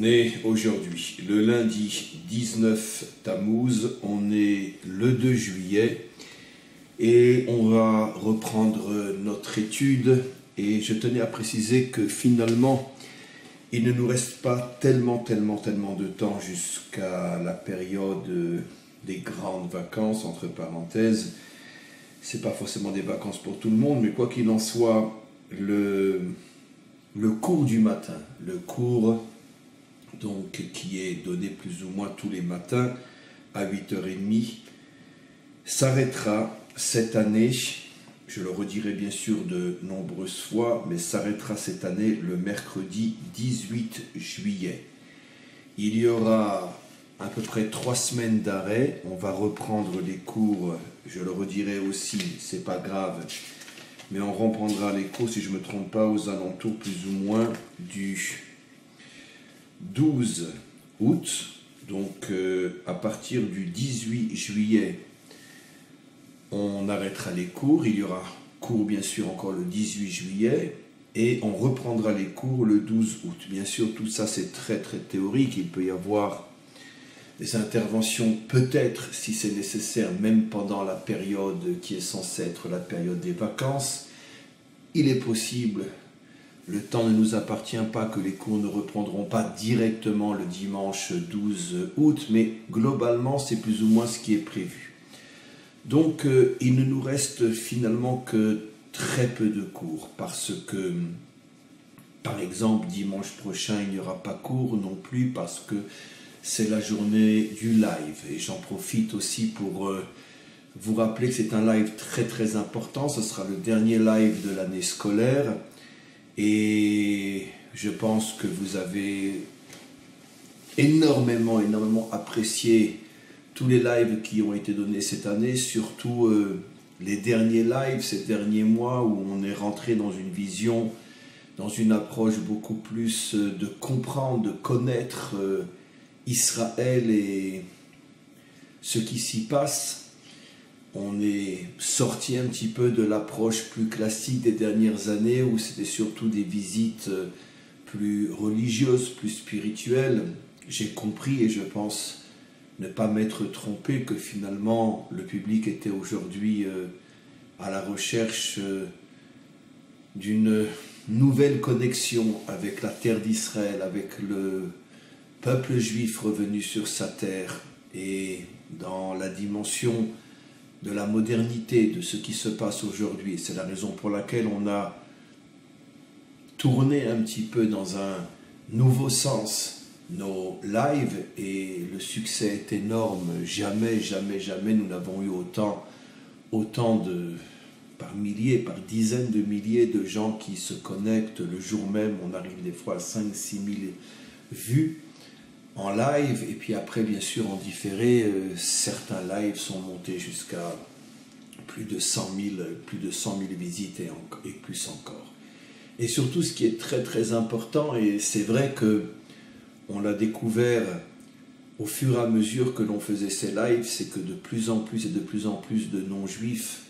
On est aujourd'hui le lundi 19 Tammuz, on est le 2 juillet et on va reprendre notre étude. Et je tenais à préciser que finalement, il ne nous reste pas tellement de temps jusqu'à la période des grandes vacances, entre parenthèses. C'est pas forcément des vacances pour tout le monde, mais quoi qu'il en soit, le cours du matin, le cours donc qui est donné plus ou moins tous les matins à 8h30, s'arrêtera cette année. Je le redirai bien sûr de nombreuses fois, mais s'arrêtera cette année le mercredi 18 juillet. Il y aura à peu près 3 semaines d'arrêt. On va reprendre les cours, je le redirai aussi, c'est pas grave, mais on reprendra les cours, si je ne me trompe pas, aux alentours plus ou moins du 12 août. Donc à partir du 18 juillet, on arrêtera les cours. Il y aura cours bien sûr encore le 18 juillet et on reprendra les cours le 12 août. Bien sûr, tout ça c'est très théorique. Il peut y avoir des interventions peut-être, si c'est nécessaire, même pendant la période qui est censée être la période des vacances. Il est possible, le temps ne nous appartient pas, que les cours ne reprendront pas directement le dimanche 12 août, mais globalement c'est plus ou moins ce qui est prévu. Donc il ne nous reste finalement que très peu de cours, parce que par exemple dimanche prochain il n'y aura pas cours non plus, parce que c'est la journée du live. Et j'en profite aussi pour vous rappeler que c'est un live très important. Ce sera le dernier live de l'année scolaire. Et je pense que vous avez énormément apprécié tous les lives qui ont été donnés cette année, surtout les derniers lives, ces derniers mois où on est rentré dans une vision, dans une approche beaucoup plus de comprendre, de connaître Israël et ce qui s'y passe. On est sorti un petit peu de l'approche plus classique des dernières années où c'était surtout des visites plus religieuses, plus spirituelles. J'ai compris, et je pense ne pas m'être trompé, que finalement le public était aujourd'hui à la recherche d'une nouvelle connexion avec la terre d'Israël, avec le peuple juif revenu sur sa terre, et dans la dimension de la modernité, de ce qui se passe aujourd'hui. C'est la raison pour laquelle on a tourné un petit peu dans un nouveau sens nos lives, et le succès est énorme. Jamais nous n'avons eu autant de, par milliers, par dizaines de milliers de gens qui se connectent le jour même. On arrive des fois à 5 000 à 6 000 vues en live, et puis après bien sûr en différé, certains lives sont montés jusqu'à plus de 100 000 visites et plus encore. Et surtout, ce qui est très important, et c'est vrai que on l'a découvert au fur et à mesure que l'on faisait ces lives, c'est que de plus en plus de non-juifs,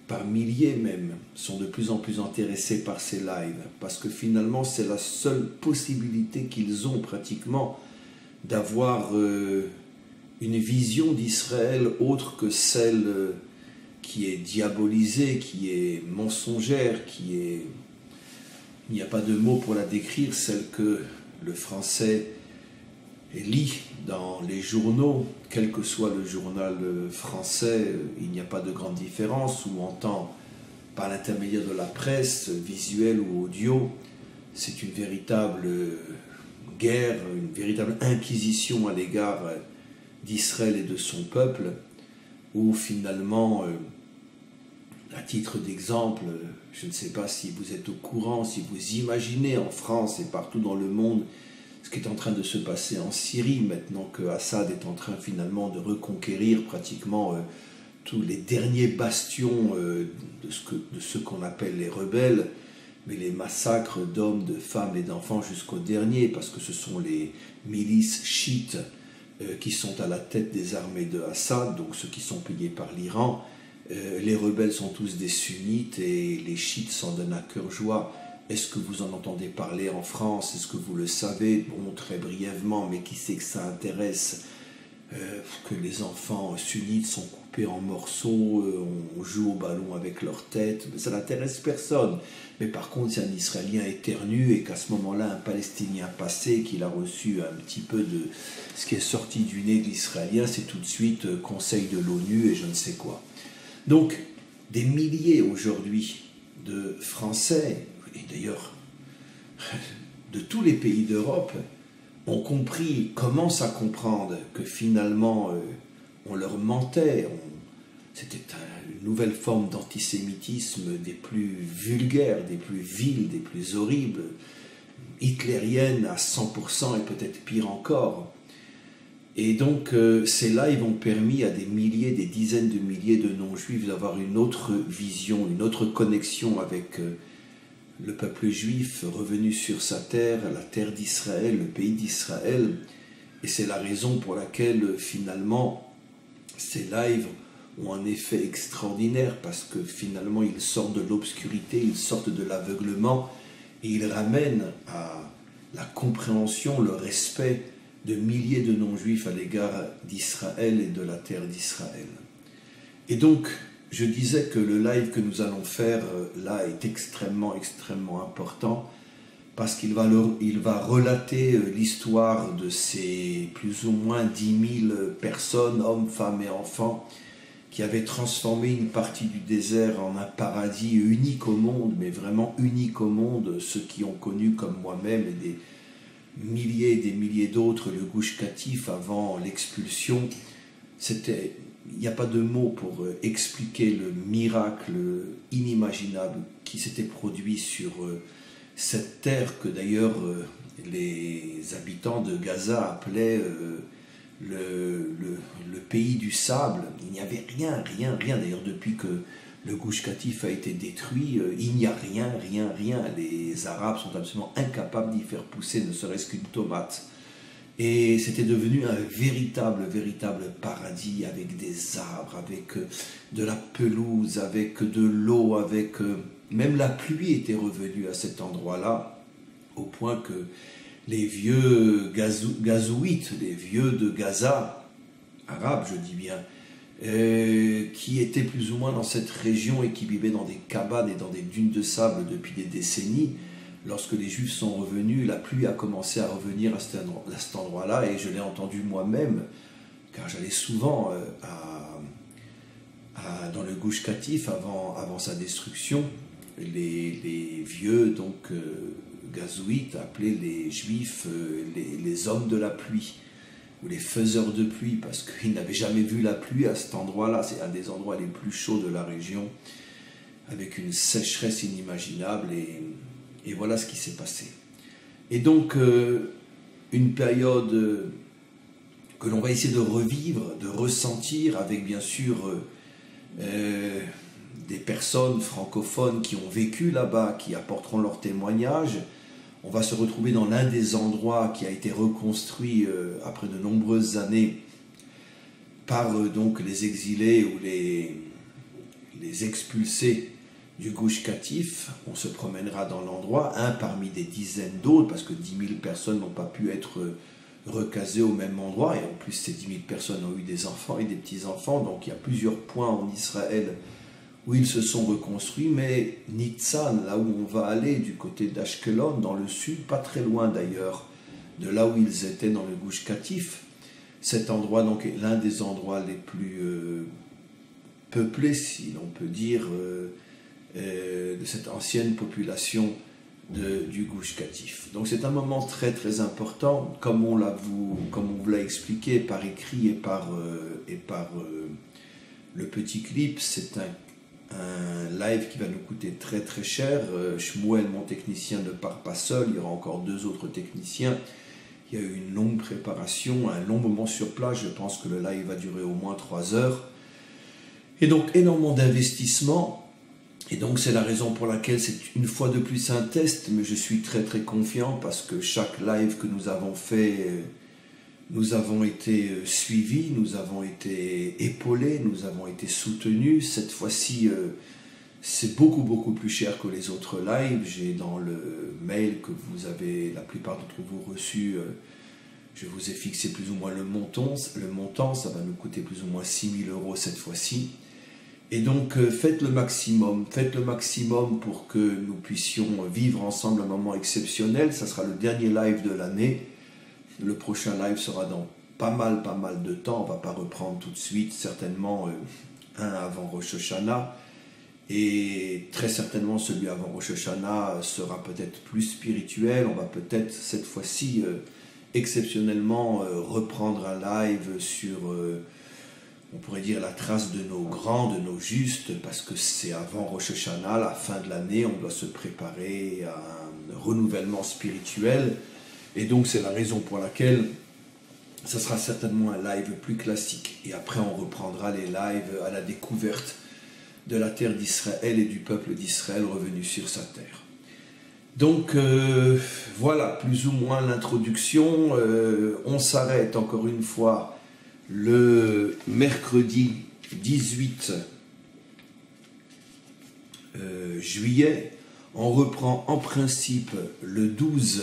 par milliers même, sont de plus en plus intéressés par ces lives, parce que finalement c'est la seule possibilité qu'ils ont pratiquement d'avoir une vision d'Israël autre que celle qui est diabolisée, qui est mensongère, il n'y a pas de mot pour la décrire, celle que le Français lit dans les journaux, quel que soit le journal français, il n'y a pas de grande différence, ou entend par l'intermédiaire de la presse, visuelle ou audio. C'est une véritable guerre, une véritable inquisition à l'égard d'Israël et de son peuple, où finalement, à titre d'exemple, je ne sais pas si vous êtes au courant, si vous imaginez en France et partout dans le monde ce qui est en train de se passer en Syrie, maintenant que Assad est en train finalement de reconquérir pratiquement tous les derniers bastions de ce qu'on appelle les rebelles, mais les massacres d'hommes, de femmes et d'enfants jusqu'au dernier, parce que ce sont les milices chiites qui sont à la tête des armées de Assad, donc ceux qui sont payés par l'Iran. Les rebelles sont tous des sunnites et les chiites s'en donnent à cœur joie est-ce que vous en entendez parler en France? Est-ce que vous le savez? Bon, très brièvement, mais qui sait que ça intéresse que les enfants sunnites sont coupés en morceaux, on joue au ballon avec leur tête, ça n'intéresse personne. Mais par contre, si un Israélien éternue et qu'à ce moment-là, un Palestinien passé, qu'il a reçu un petit peu de ce qui est sorti du nez de l'Israélien, c'est tout de suite Conseil de l'ONU et je ne sais quoi. Donc, des milliers aujourd'hui de Français, et d'ailleurs de tous les pays d'Europe, ont compris, commencent à comprendre que finalement on leur mentait, c'était une nouvelle forme d'antisémitisme des plus vulgaires, des plus viles, des plus horribles, hitlérienne à 100% et peut-être pire encore. Et donc ces lives ont permis à des milliers, des dizaines de milliers de non-juifs d'avoir une autre vision, une autre connexion avec le peuple juif revenu sur sa terre, la terre d'Israël, le pays d'Israël. Et c'est la raison pour laquelle finalement ces lives ont un effet extraordinaire, parce que finalement ils sortent de l'obscurité, ils sortent de l'aveuglement et ils ramènent à la compréhension, le respect de milliers de non-juifs à l'égard d'Israël et de la terre d'Israël. Et donc, je disais que le live que nous allons faire là est extrêmement important, parce qu'il va relater l'histoire de ces plus ou moins 10 000 personnes, hommes, femmes et enfants, qui avaient transformé une partie du désert en un paradis unique au monde, mais vraiment unique au monde, ceux qui ont connu comme moi-même et des milliers et des milliers d'autres le Gush Katif avant l'expulsion. Il n'y a pas de mots pour expliquer le miracle inimaginable qui s'était produit sur cette terre que d'ailleurs les habitants de Gaza appelaient le pays du sable. Il n'y avait rien. D'ailleurs, depuis que le Gush Katif a été détruit, il n'y a rien. Les Arabes sont absolument incapables d'y faire pousser ne serait-ce qu'une tomate. Et c'était devenu un véritable paradis, avec des arbres, avec de la pelouse, avec de l'eau, avec même la pluie était revenue à cet endroit-là, au point que les vieux gazouites, les vieux de Gaza, arabes je dis bien, qui étaient plus ou moins dans cette région et qui vivaient dans des cabanes et dans des dunes de sable depuis des décennies, lorsque les Juifs sont revenus, la pluie a commencé à revenir à cet endroit-là, et je l'ai entendu moi-même, car j'allais souvent dans le Gush Katif avant sa destruction. Les vieux gazouites appelaient les Juifs les hommes de la pluie, ou les faiseurs de pluie, parce qu'ils n'avaient jamais vu la pluie à cet endroit-là. C'est un des endroits les plus chauds de la région, avec une sécheresse inimaginable, et voilà ce qui s'est passé. Et donc, une période que l'on va essayer de revivre, de ressentir, avec bien sûr des personnes francophones qui ont vécu là-bas, qui apporteront leur témoignage. On va se retrouver dans l'un des endroits qui a été reconstruit après de nombreuses années par donc les exilés ou les expulsés du Gush Katif. On se promènera dans l'endroit, un parmi des dizaines d'autres, parce que 10 000 personnes n'ont pas pu être recasées au même endroit, et en plus ces 10 000 personnes ont eu des enfants et des petits-enfants, donc il y a plusieurs points en Israël où ils se sont reconstruits, mais Nitzan, là où on va aller, du côté d'Ashkelon, dans le sud, pas très loin d'ailleurs de là où ils étaient dans le Gush Katif, cet endroit donc est l'un des endroits les plus peuplés, si l'on peut dire, de cette ancienne population du Gush Katif. Donc c'est un moment très important, comme on vous l'a expliqué par écrit et par le petit clip. C'est un live qui va nous coûter très cher. Shmuel, mon technicien, ne part pas seul, il y aura encore 2 autres techniciens. Il y a eu une longue préparation, un long moment sur place. Je pense que le live va durer au moins 3 heures. Et donc énormément d'investissement. Et donc c'est la raison pour laquelle c'est une fois de plus un test, mais je suis très confiant, parce que chaque live que nous avons fait, nous avons été suivis, nous avons été épaulés, nous avons été soutenus. Cette fois-ci, C'est beaucoup beaucoup plus cher que les autres lives. J'ai dans le mail que vous avez, la plupart d'entre vous, reçu, je vous ai fixé plus ou moins le montant. Ça va nous coûter plus ou moins 6 000 € cette fois-ci. Et donc faites le maximum pour que nous puissions vivre ensemble un moment exceptionnel. Ça sera le dernier live de l'année. Le prochain live sera dans pas mal de temps. On ne va pas reprendre tout de suite, certainement un avant Rosh Hashanah. Et très certainement celui avant Rosh Hashanah sera peut-être plus spirituel. On va peut-être cette fois-ci exceptionnellement reprendre un live sur, on pourrait dire, la trace de nos grands, de nos justes, parce que c'est avant Rosh Hashanah, la fin de l'année, on doit se préparer à un renouvellement spirituel. Et donc c'est la raison pour laquelle ça sera certainement un live plus classique. Et après on reprendra les lives à la découverte de la terre d'Israël et du peuple d'Israël revenu sur sa terre. Donc voilà plus ou moins l'introduction. On s'arrête encore une fois le mercredi 18 juillet. On reprend en principe le 12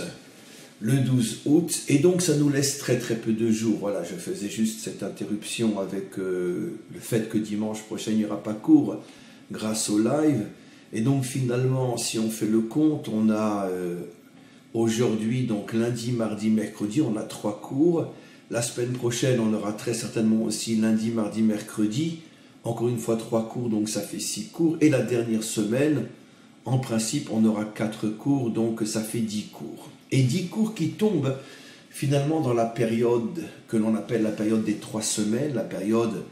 août, et donc ça nous laisse très peu de jours. Voilà, je faisais juste cette interruption avec le fait que dimanche prochain il n'y aura pas cours grâce au live. Et donc finalement, si on fait le compte, on a aujourd'hui, donc lundi, mardi, mercredi, on a 3 cours. La semaine prochaine, on aura très certainement aussi lundi, mardi, mercredi. Encore une fois 3 cours, donc ça fait 6 cours. Et la dernière semaine, en principe, on aura 4 cours, donc ça fait 10 cours. Et 10 cours qui tombent finalement dans la période que l'on appelle la période des 3 semaines, la période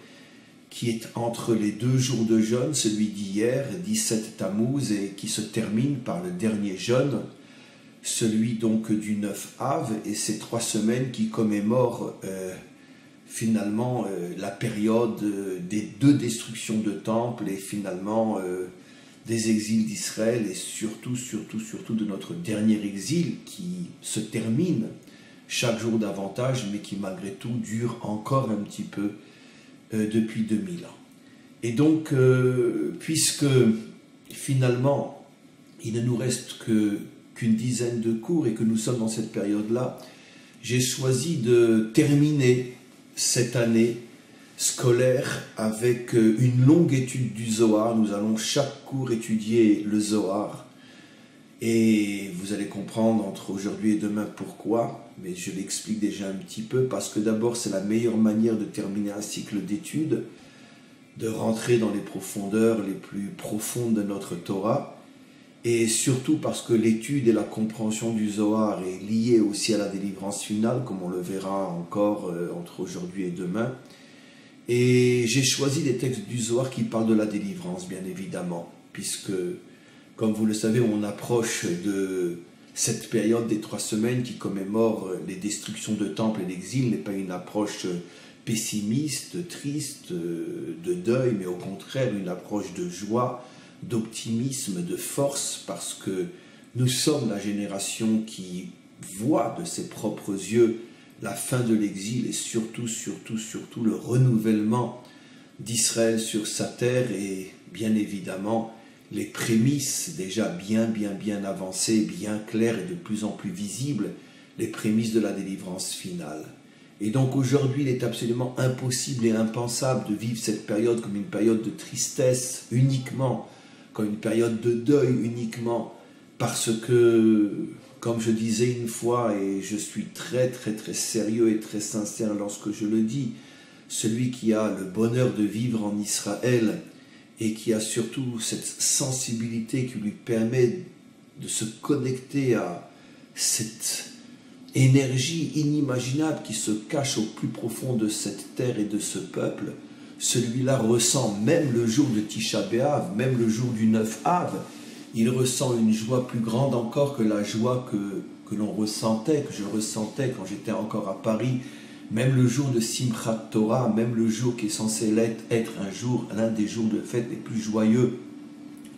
qui est entre les 2 jours de jeûne, celui d'hier, 17 Tammuz, et qui se termine par le dernier jeûne, celui donc du 9 Av, et ces 3 semaines qui commémorent finalement la période des 2 destructions de temples et finalement des exils d'Israël, et surtout de notre dernier exil qui se termine chaque jour davantage, mais qui malgré tout dure encore un petit peu depuis 2000 ans. Et donc, puisque finalement il ne nous reste qu'une dizaine de cours et que nous sommes dans cette période-là, j'ai choisi de terminer cette année scolaire avec une longue étude du Zohar. Nous allons chaque cours étudier le Zohar, et vous allez comprendre entre aujourd'hui et demain pourquoi, mais je l'explique déjà un petit peu, parce que d'abord c'est la meilleure manière de terminer un cycle d'études, de rentrer dans les profondeurs les plus profondes de notre Torah, et surtout parce que l'étude et la compréhension du Zohar est liée aussi à la délivrance finale, comme on le verra encore entre aujourd'hui et demain. Et j'ai choisi des textes du Zohar qui parlent de la délivrance, bien évidemment, puisque, comme vous le savez, on approche de cette période des 3 semaines qui commémore les destructions de temples et l'exil. N'est pas une approche pessimiste, triste, de deuil, mais au contraire une approche de joie, d'optimisme, de force, parce que nous sommes la génération qui voit de ses propres yeux la fin de l'exil et surtout le renouvellement d'Israël sur sa terre, et bien évidemment les prémices déjà bien avancées, bien claires et de plus en plus visibles, les prémices de la délivrance finale. Et donc aujourd'hui, il est absolument impossible et impensable de vivre cette période comme une période de tristesse uniquement, comme une période de deuil uniquement, parce que, comme je disais une fois, et je suis très sérieux et très sincère lorsque je le dis, celui qui a le bonheur de vivre en Israël et qui a surtout cette sensibilité qui lui permet de se connecter à cette énergie inimaginable qui se cache au plus profond de cette terre et de ce peuple, celui-là ressent, même le jour de Tisha B'Av, même le jour du 9 Av, il ressent une joie plus grande encore que la joie que l'on ressentait, que je ressentais quand j'étais encore à Paris, même le jour de Simchat Torah, même le jour qui est censé être un jour, l'un des jours de fête les plus joyeux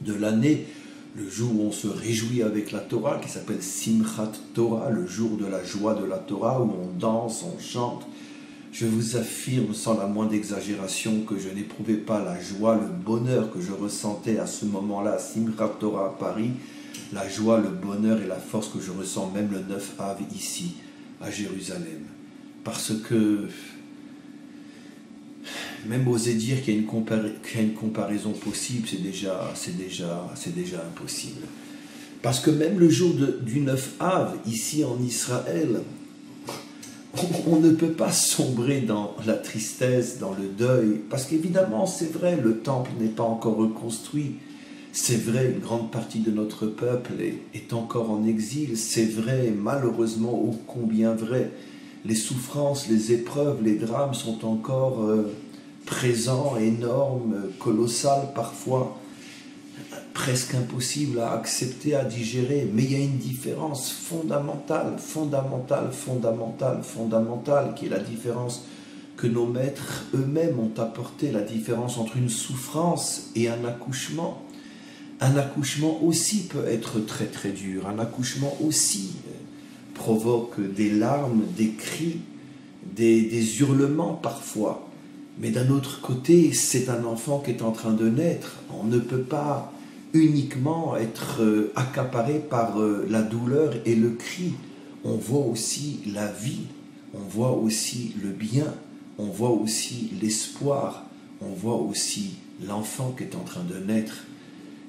de l'année, le jour où on se réjouit avec la Torah, qui s'appelle Simchat Torah, le jour de la joie de la Torah, où on danse, on chante. je vous affirme sans la moindre exagération que je n'éprouvais pas la joie, le bonheur que je ressentais à ce moment-là à Simchat Torah à Paris, la joie, le bonheur et la force que je ressens même le 9 Av ici à Jérusalem. Parce que même oser dire qu'il y a une comparaison possible, c'est déjà impossible. Parce que même le jour du 9 Av, ici en Israël, on ne peut pas sombrer dans la tristesse, dans le deuil, parce qu'évidemment, c'est vrai, le temple n'est pas encore reconstruit, c'est vrai, une grande partie de notre peuple est encore en exil, c'est vrai, malheureusement, ô combien vrai, les souffrances, les épreuves, les drames sont encore présents, énormes, colossales parfois, presque impossible à accepter, à digérer, mais il y a une différence fondamentale, qui est la différence que nos maîtres eux-mêmes ont apporté, la différence entre une souffrance et un accouchement. Un accouchement aussi peut être très très dur, un accouchement aussi provoque des larmes, des cris, des hurlements parfois, mais d'un autre côté, c'est un enfant qui est en train de naître, on ne peut pas uniquement être accaparé par la douleur et le cri. On voit aussi la vie, on voit aussi le bien, on voit aussi l'espoir, on voit aussi l'enfant qui est en train de naître.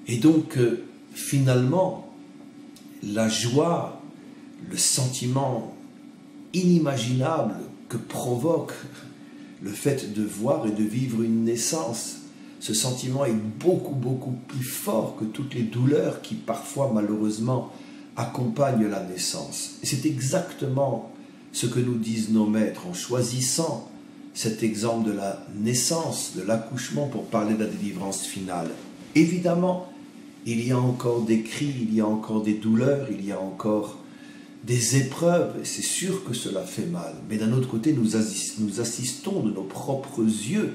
Et donc, finalement, la joie, le sentiment inimaginable que provoque le fait de voir et de vivre une naissance, ce sentiment est beaucoup plus fort que toutes les douleurs qui parfois malheureusement accompagnent la naissance. Et c'est exactement ce que nous disent nos maîtres en choisissant cet exemple de la naissance, de l'accouchement pour parler de la délivrance finale. Évidemment, il y a encore des cris, il y a encore des douleurs, il y a encore des épreuves, et c'est sûr que cela fait mal. Mais d'un autre côté, nous assistons de nos propres yeux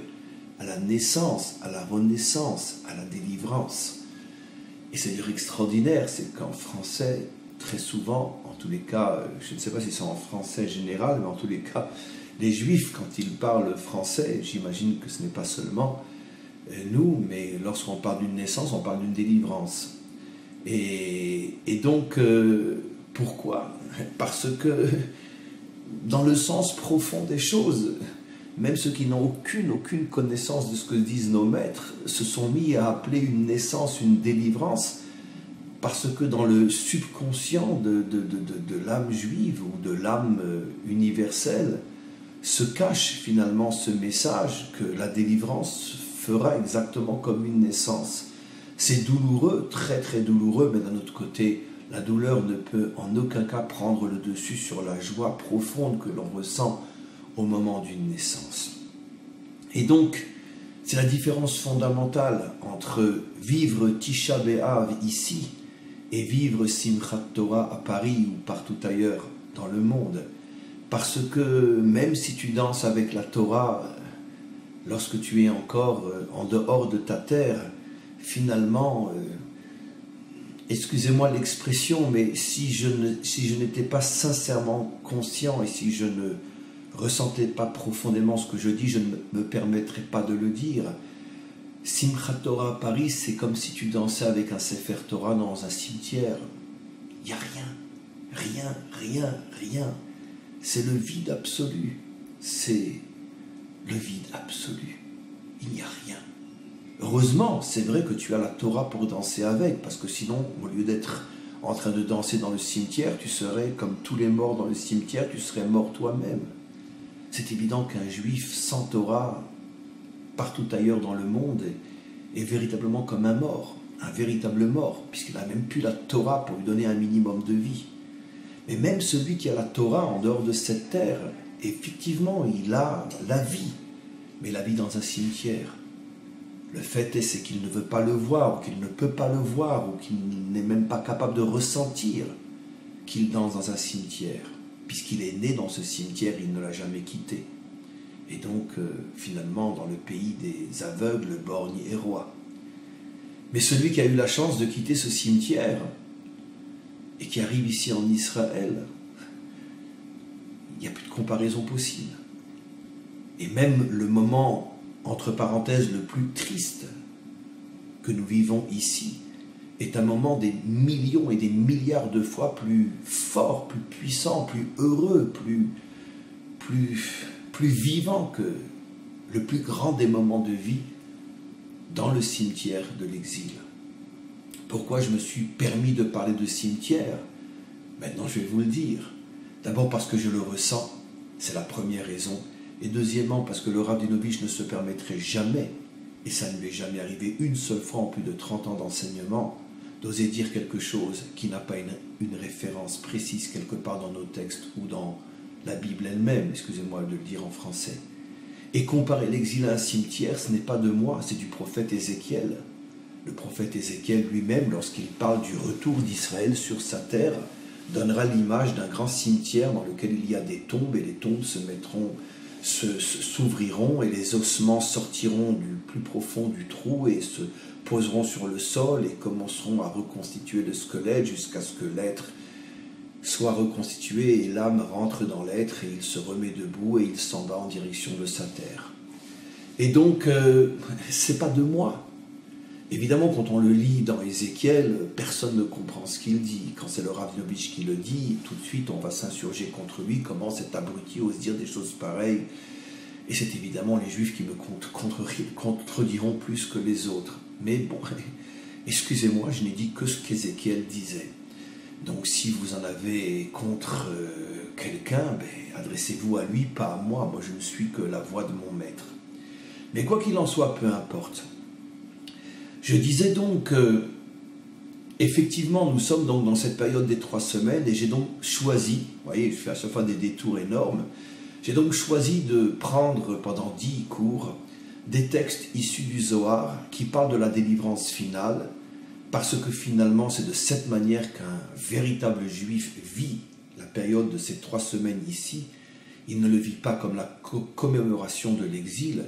à la naissance, à la renaissance, à la délivrance. Et c'est extraordinaire, c'est qu'en français, très souvent, en tous les cas, je ne sais pas si c'est en français général, mais en tous les cas, les Juifs, quand ils parlent français, j'imagine que ce n'est pas seulement nous, mais lorsqu'on parle d'une naissance, on parle d'une délivrance. Et donc, pourquoi? Parce que, dans le sens profond des choses, même ceux qui n'ont aucune connaissance de ce que disent nos maîtres se sont mis à appeler une naissance, une délivrance, parce que dans le subconscient de l'âme juive ou de l'âme universelle se cache finalement ce message que la délivrance fera exactement comme une naissance. C'est douloureux, très très douloureux, mais d'un autre côté, la douleur ne peut en aucun cas prendre le dessus sur la joie profonde que l'on ressent au moment d'une naissance. Et donc, c'est la différence fondamentale entre vivre Tisha B'Av ici et vivre Simchat Torah à Paris ou partout ailleurs dans le monde. Parce que même si tu danses avec la Torah, lorsque tu es encore en dehors de ta terre, finalement, excusez-moi l'expression, mais si je n'étais pas sincèrement conscient et si je ne ressentais pas profondément ce que je dis, je ne me permettrais pas de le dire. Simchat Torah à Paris, c'est comme si tu dansais avec un Sefer Torah dans un cimetière. Il n'y a rien. C'est le vide absolu. C'est le vide absolu. Il n'y a rien. Heureusement, c'est vrai que tu as la Torah pour danser avec, parce que sinon, au lieu d'être en train de danser dans le cimetière, tu serais comme tous les morts dans le cimetière, tu serais mort toi-même. C'est évident qu'un juif sans Torah, partout ailleurs dans le monde, est véritablement comme un mort, un véritable mort, puisqu'il n'a même plus la Torah pour lui donner un minimum de vie. Mais même celui qui a la Torah en dehors de cette terre, effectivement, il a la vie, mais la vie dans un cimetière. Le fait est, c'est qu'il ne veut pas le voir, ou qu'il ne peut pas le voir, ou qu'il n'est même pas capable de ressentir qu'il danse dans un cimetière. Puisqu'il est né dans ce cimetière, il ne l'a jamais quitté. Et donc, finalement, dans le pays des aveugles, borgnes et rois. Mais celui qui a eu la chance de quitter ce cimetière, et qui arrive ici en Israël, il n'y a plus de comparaison possible. Et même le moment, entre parenthèses, le plus triste que nous vivons ici, est un moment des millions et des milliards de fois plus fort, plus puissant, plus heureux, plus vivant que le plus grand des moments de vie dans le cimetière de l'exil. Pourquoi je me suis permis de parler de cimetière? Maintenant, je vais vous le dire. D'abord parce que je le ressens, c'est la première raison. Et deuxièmement, parce que le Rav Dinovich ne se permettrait jamais, et ça ne lui est jamais arrivé une seule fois en plus de 30 ans d'enseignement, d'oser dire quelque chose qui n'a pas une référence précise quelque part dans nos textes ou dans la Bible elle-même, excusez-moi de le dire en français. Et comparer l'exil à un cimetière, ce n'est pas de moi, c'est du prophète Ézéchiel. Le prophète Ézéchiel lui-même, lorsqu'il parle du retour d'Israël sur sa terre, donnera l'image d'un grand cimetière dans lequel il y a des tombes, et les tombes s'ouvriront et les ossements sortiront du plus profond du trou et se poseront sur le sol et commenceront à reconstituer le squelette jusqu'à ce que l'être soit reconstitué et l'âme rentre dans l'être et il se remet debout et il s'en va en direction de sa terre. Et donc, c'est pas de moi. Évidemment, quand on le lit dans Ézéchiel, personne ne comprend ce qu'il dit. Quand c'est le Rav Dinovich qui le dit, tout de suite on va s'insurger contre lui. Comment cet abruti ose dire des choses pareilles? Et c'est évidemment les Juifs qui me contrediront plus que les autres. Mais bon, excusez-moi, je n'ai dit que ce qu'Ézéchiel disait. Donc si vous en avez contre quelqu'un, adressez-vous à lui, pas à moi. Moi, je ne suis que la voix de mon maître. Mais quoi qu'il en soit, peu importe. Je disais donc que, effectivement, nous sommes donc dans cette période des 3 semaines et j'ai donc choisi, vous voyez, je fais à chaque fois des détours énormes, j'ai donc choisi de prendre pendant 10 cours des textes issus du Zohar qui parlent de la délivrance finale, parce que finalement c'est de cette manière qu'un véritable juif vit la période de ces 3 semaines ici. Il ne le vit pas comme la commémoration de l'exil,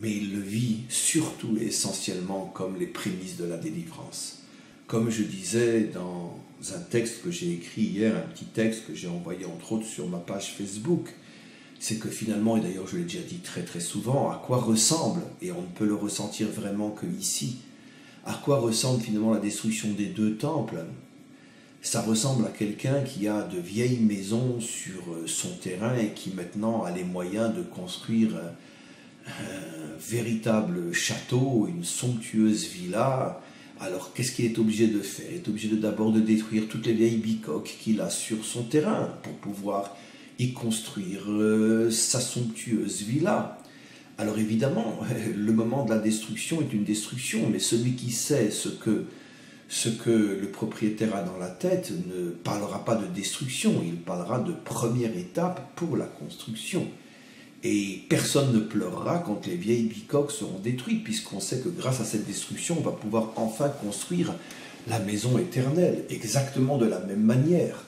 mais il le vit surtout et essentiellement comme les prémices de la délivrance. Comme je disais dans un texte que j'ai écrit hier, un petit texte que j'ai envoyé entre autres sur ma page Facebook, c'est que finalement, et d'ailleurs je l'ai déjà dit très très souvent, à quoi ressemble, et on ne peut le ressentir vraiment que ici, à quoi ressemble finalement la destruction des 2 temples? Ça ressemble à quelqu'un qui a de vieilles maisons sur son terrain et qui maintenant a les moyens de construire un véritable château, une somptueuse villa. Alors qu'est-ce qu'il est obligé de faire? Il est obligé d'abord de détruire toutes les vieilles bicoques qu'il a sur son terrain pour pouvoir y construire sa somptueuse villa. Alors évidemment, le moment de la destruction est une destruction, mais celui qui sait ce que le propriétaire a dans la tête ne parlera pas de destruction, il parlera de première étape pour la construction. Et personne ne pleurera quand les vieilles bicoques seront détruites, puisqu'on sait que grâce à cette destruction, on va pouvoir enfin construire la maison éternelle, exactement de la même manière.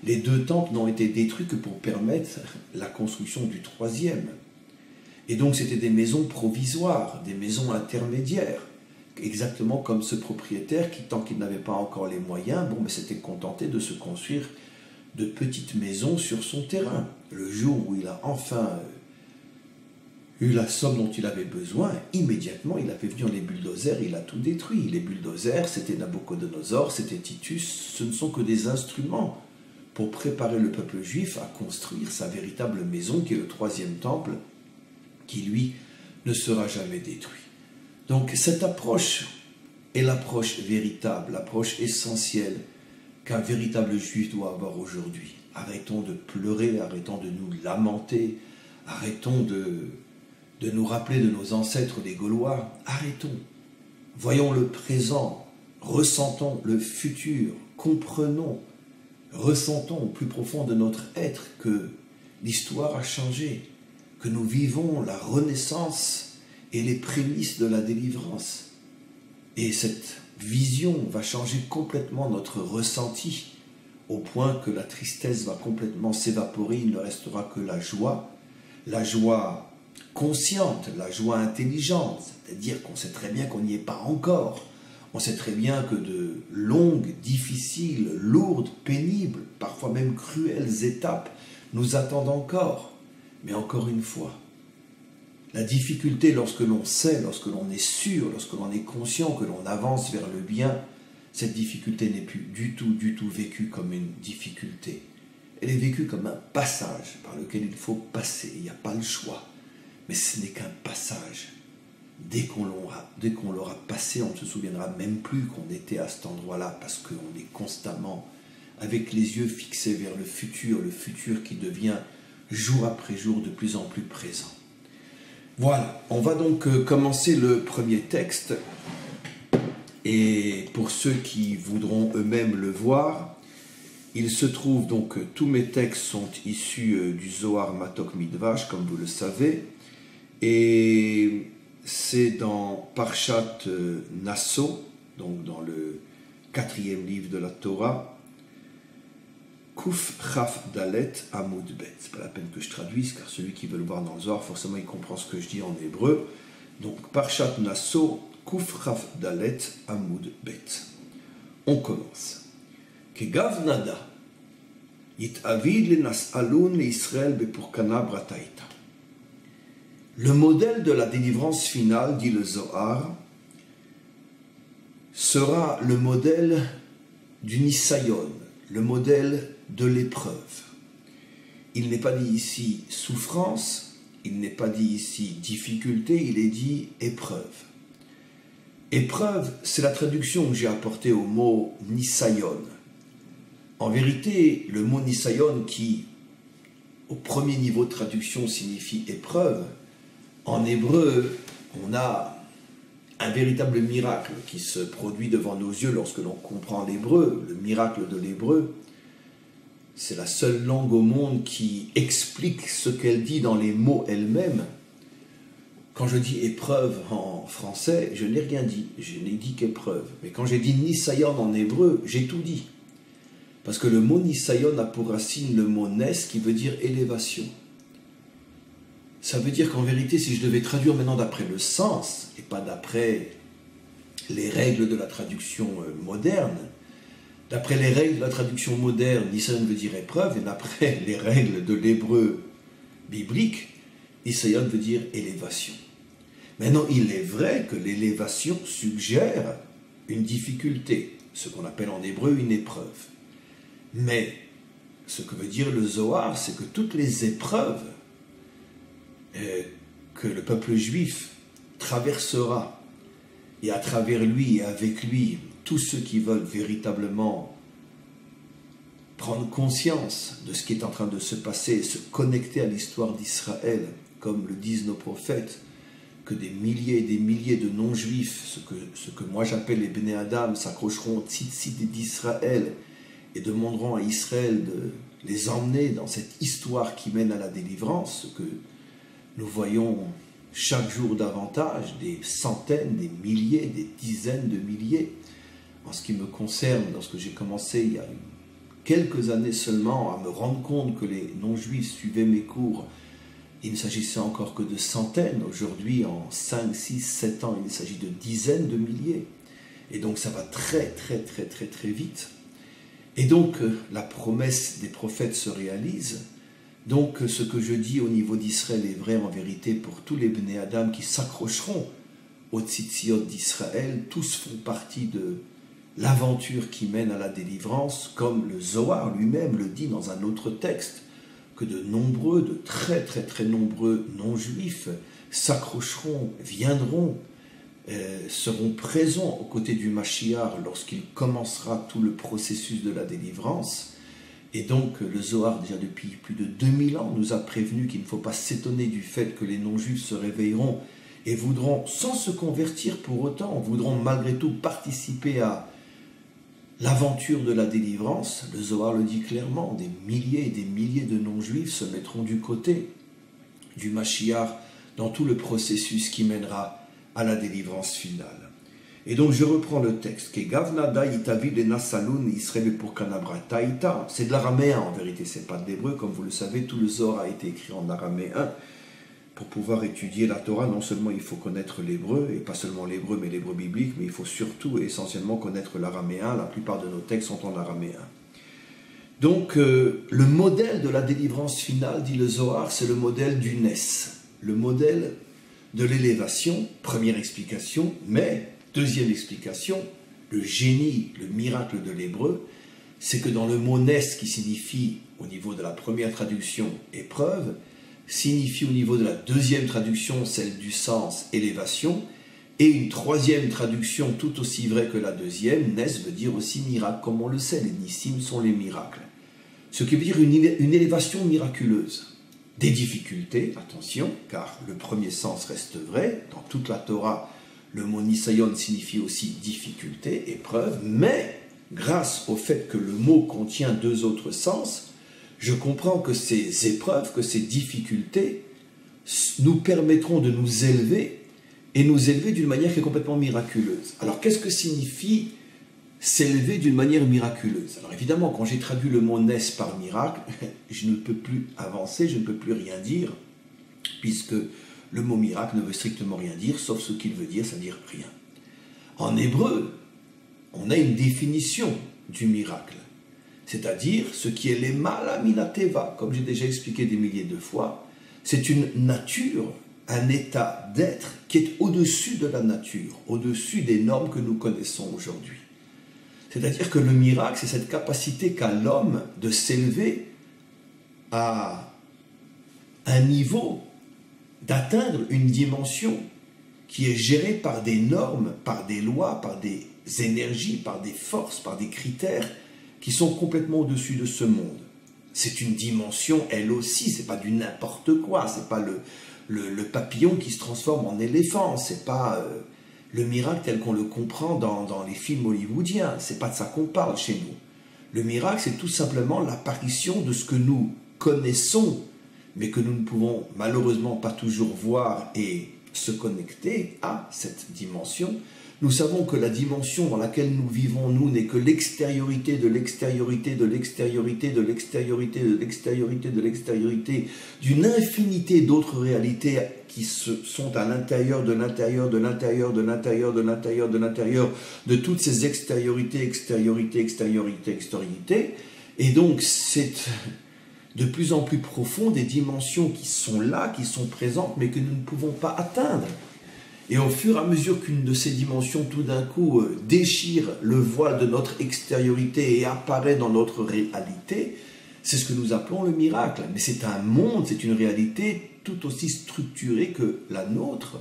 Les 2 temples n'ont été détruits que pour permettre la construction du 3e. Et donc c'était des maisons provisoires, des maisons intermédiaires, exactement comme ce propriétaire qui, tant qu'il n'avait pas encore les moyens, s'était contenté de se construire de petites maisons sur son terrain. Le jour où il a enfin eu la somme dont il avait besoin, immédiatement il a fait venir les bulldozers, il a tout détruit. Les bulldozers, c'était Nabuchodonosor, c'était Titus, ce ne sont que des instruments pour préparer le peuple juif à construire sa véritable maison qui est le 3e temple, qui lui ne sera jamais détruit. Donc cette approche est l'approche véritable, l'approche essentielle qu'un véritable juif doit avoir aujourd'hui. Arrêtons de pleurer, arrêtons de nous lamenter, arrêtons de nous rappeler de nos ancêtres les Gaulois, arrêtons. Voyons le présent, ressentons le futur, comprenons, ressentons au plus profond de notre être que l'histoire a changé, que nous vivons la renaissance et les prémices de la délivrance. Et cette vision va changer complètement notre ressenti, au point que la tristesse va complètement s'évaporer, il ne restera que la joie consciente, la joie intelligente, c'est-à-dire qu'on sait très bien qu'on n'y est pas encore. On sait très bien que de longues, difficiles, lourdes, pénibles, parfois même cruelles étapes nous attendent encore. Mais encore une fois, La difficulté lorsque l'on sait, lorsque l'on est sûr, lorsque l'on est conscient que l'on avance vers le bien, cette difficulté n'est plus du tout vécue comme une difficulté. Elle est vécue comme un passage par lequel il faut passer, il n'y a pas le choix. Mais ce n'est qu'un passage. Dès qu'on l'aura passé, on ne se souviendra même plus qu'on était à cet endroit-là, parce qu'on est constamment avec les yeux fixés vers le futur qui devient jour après jour de plus en plus présent. Voilà, on va donc commencer le premier texte, et pour ceux qui voudront eux-mêmes le voir, il se trouve donc, tous mes textes sont issus du Zohar Matok Midvash, comme vous le savez, et c'est dans Parshat Nasso, donc dans le 4e livre de la Torah, Kuf Chaf Dalet Amud Bet. C'est pas la peine que je traduise, car celui qui veut le voir dans le Zohar, forcément il comprend ce que je dis en hébreu. Donc Parshat Nasso, Kuf Chaf Dalet Amud Bet. On commence. Kegav Nada, Yit Avid le Nasalun le Israël Bepurkana Brataïta. Le modèle de la délivrance finale, dit le Zohar, sera le modèle du Nisayon, le modèle de l'épreuve. Il n'est pas dit ici souffrance, il n'est pas dit ici difficulté, il est dit épreuve. Épreuve, c'est la traduction que j'ai apportée au mot Nisayon. En vérité, le mot Nisayon, qui au premier niveau de traduction signifie épreuve, en hébreu, on a un véritable miracle qui se produit devant nos yeux lorsque l'on comprend l'hébreu. Le miracle de l'hébreu, c'est la seule langue au monde qui explique ce qu'elle dit dans les mots elle-même. Quand je dis épreuve en français, je n'ai rien dit, je n'ai dit qu'épreuve. Mais quand j'ai dit Nisayon en hébreu, j'ai tout dit. Parce que le mot Nisayon a pour racine le mot Nes qui veut dire élévation. Ça veut dire qu'en vérité, si je devais traduire maintenant d'après le sens, et pas d'après les règles de la traduction moderne, d'après les règles de la traduction moderne, Nisayon veut dire épreuve, et d'après les règles de l'hébreu biblique, Nisayon veut dire élévation. Maintenant, il est vrai que l'élévation suggère une difficulté, ce qu'on appelle en hébreu une épreuve. Mais ce que veut dire le Zohar, c'est que toutes les épreuves que le peuple juif traversera, et à travers lui et avec lui, tous ceux qui veulent véritablement prendre conscience de ce qui est en train de se passer, se connecter à l'histoire d'Israël, comme le disent nos prophètes, que des milliers et des milliers de non-juifs, ce que moi j'appelle les Bnei Adam, s'accrocheront au tzitzit d'Israël et demanderont à Israël de les emmener dans cette histoire qui mène à la délivrance, ce que nous voyons chaque jour davantage, des centaines, des milliers, des dizaines de milliers. En ce qui me concerne, lorsque j'ai commencé il y a quelques années seulement à me rendre compte que les non-juifs suivaient mes cours, il ne s'agissait encore que de centaines. Aujourd'hui, en 5, 6, 7 ans, il s'agit de dizaines de milliers. Et donc ça va très vite. Et donc la promesse des prophètes se réalise. Donc ce que je dis au niveau d'Israël est vrai en vérité pour tous les Bnei Adam qui s'accrocheront au tzitziot d'Israël. Tous font partie de l'aventure qui mène à la délivrance, comme le Zohar lui-même le dit dans un autre texte, que de très nombreux non-juifs s'accrocheront, viendront, seront présents aux côtés du Mashiach lorsqu'il commencera tout le processus de la délivrance. Et donc le Zohar, déjà depuis plus de 2000 ans, nous a prévenu qu'il ne faut pas s'étonner du fait que les non-juifs se réveilleront et voudront, sans se convertir pour autant, voudront malgré tout participer à l'aventure de la délivrance. Le Zohar le dit clairement, des milliers et des milliers de non-juifs se mettront du côté du Mashiach dans tout le processus qui mènera à la délivrance finale. Et donc je reprends le texte. C'est de l'araméen en vérité, c'est pas de l'hébreu. Comme vous le savez, tout le Zohar a été écrit en araméen. Pour pouvoir étudier la Torah, non seulement il faut connaître l'hébreu, et pas seulement l'hébreu, mais l'hébreu biblique, mais il faut surtout et essentiellement connaître l'araméen. La plupart de nos textes sont en araméen. Donc, le modèle de la délivrance finale, dit le Zohar, c'est le modèle du Nes. Le modèle de l'élévation, première explication, mais deuxième explication, le génie, le miracle de l'hébreu, c'est que dans le mot nes qui signifie au niveau de la première traduction épreuve, signifie au niveau de la deuxième traduction, celle du sens élévation, et une troisième traduction tout aussi vraie que la deuxième, nes veut dire aussi miracle, comme on le sait, les nissim sont les miracles. Ce qui veut dire une élévation miraculeuse. Des difficultés, attention, car le premier sens reste vrai, dans toute la Torah, le mot nisayon signifie aussi difficulté, épreuve, mais grâce au fait que le mot contient deux autres sens, je comprends que ces épreuves, que ces difficultés nous permettront de nous élever, et nous élever d'une manière qui est complètement miraculeuse. Alors qu'est-ce que signifie s'élever d'une manière miraculeuse? Alors évidemment, quand j'ai traduit le mot nes par miracle, je ne peux plus avancer, je ne peux plus rien dire, puisque le mot miracle ne veut strictement rien dire, sauf ce qu'il veut dire, c'est-à-dire rien. En hébreu, on a une définition du miracle, c'est-à-dire ce qui est l'emala minateva, comme j'ai déjà expliqué des milliers de fois, c'est une nature, un état d'être qui est au-dessus de la nature, au-dessus des normes que nous connaissons aujourd'hui. C'est-à-dire que le miracle, c'est cette capacité qu'a l'homme de s'élever à un niveau, d'atteindre une dimension qui est gérée par des normes, par des lois, par des énergies, par des forces, par des critères qui sont complètement au-dessus de ce monde. C'est une dimension, elle aussi, c'est pas du n'importe quoi, c'est pas le papillon qui se transforme en éléphant, c'est pas le miracle tel qu'on le comprend dans les films hollywoodiens, c'est pas de ça qu'on parle chez nous. Le miracle, c'est tout simplement l'apparition de ce que nous connaissons, mais que nous ne pouvons malheureusement pas toujours voir et se connecter à cette dimension. Nous savons que la dimension dans laquelle nous vivons, nous, n'est que l'extériorité de l'extériorité de l'extériorité de l'extériorité de l'extériorité de l'extériorité d'une infinité d'autres réalités qui sont à l'intérieur de l'intérieur de l'intérieur de l'intérieur de l'intérieur de l'intérieur de toutes ces extériorités, extériorités, extériorités, extériorités. Et donc, c'est de plus en plus profond des dimensions qui sont là, qui sont présentes, mais que nous ne pouvons pas atteindre. Et au fur et à mesure qu'une de ces dimensions, tout d'un coup, déchire le voile de notre extériorité et apparaît dans notre réalité, c'est ce que nous appelons le miracle. Mais c'est un monde, c'est une réalité tout aussi structurée que la nôtre,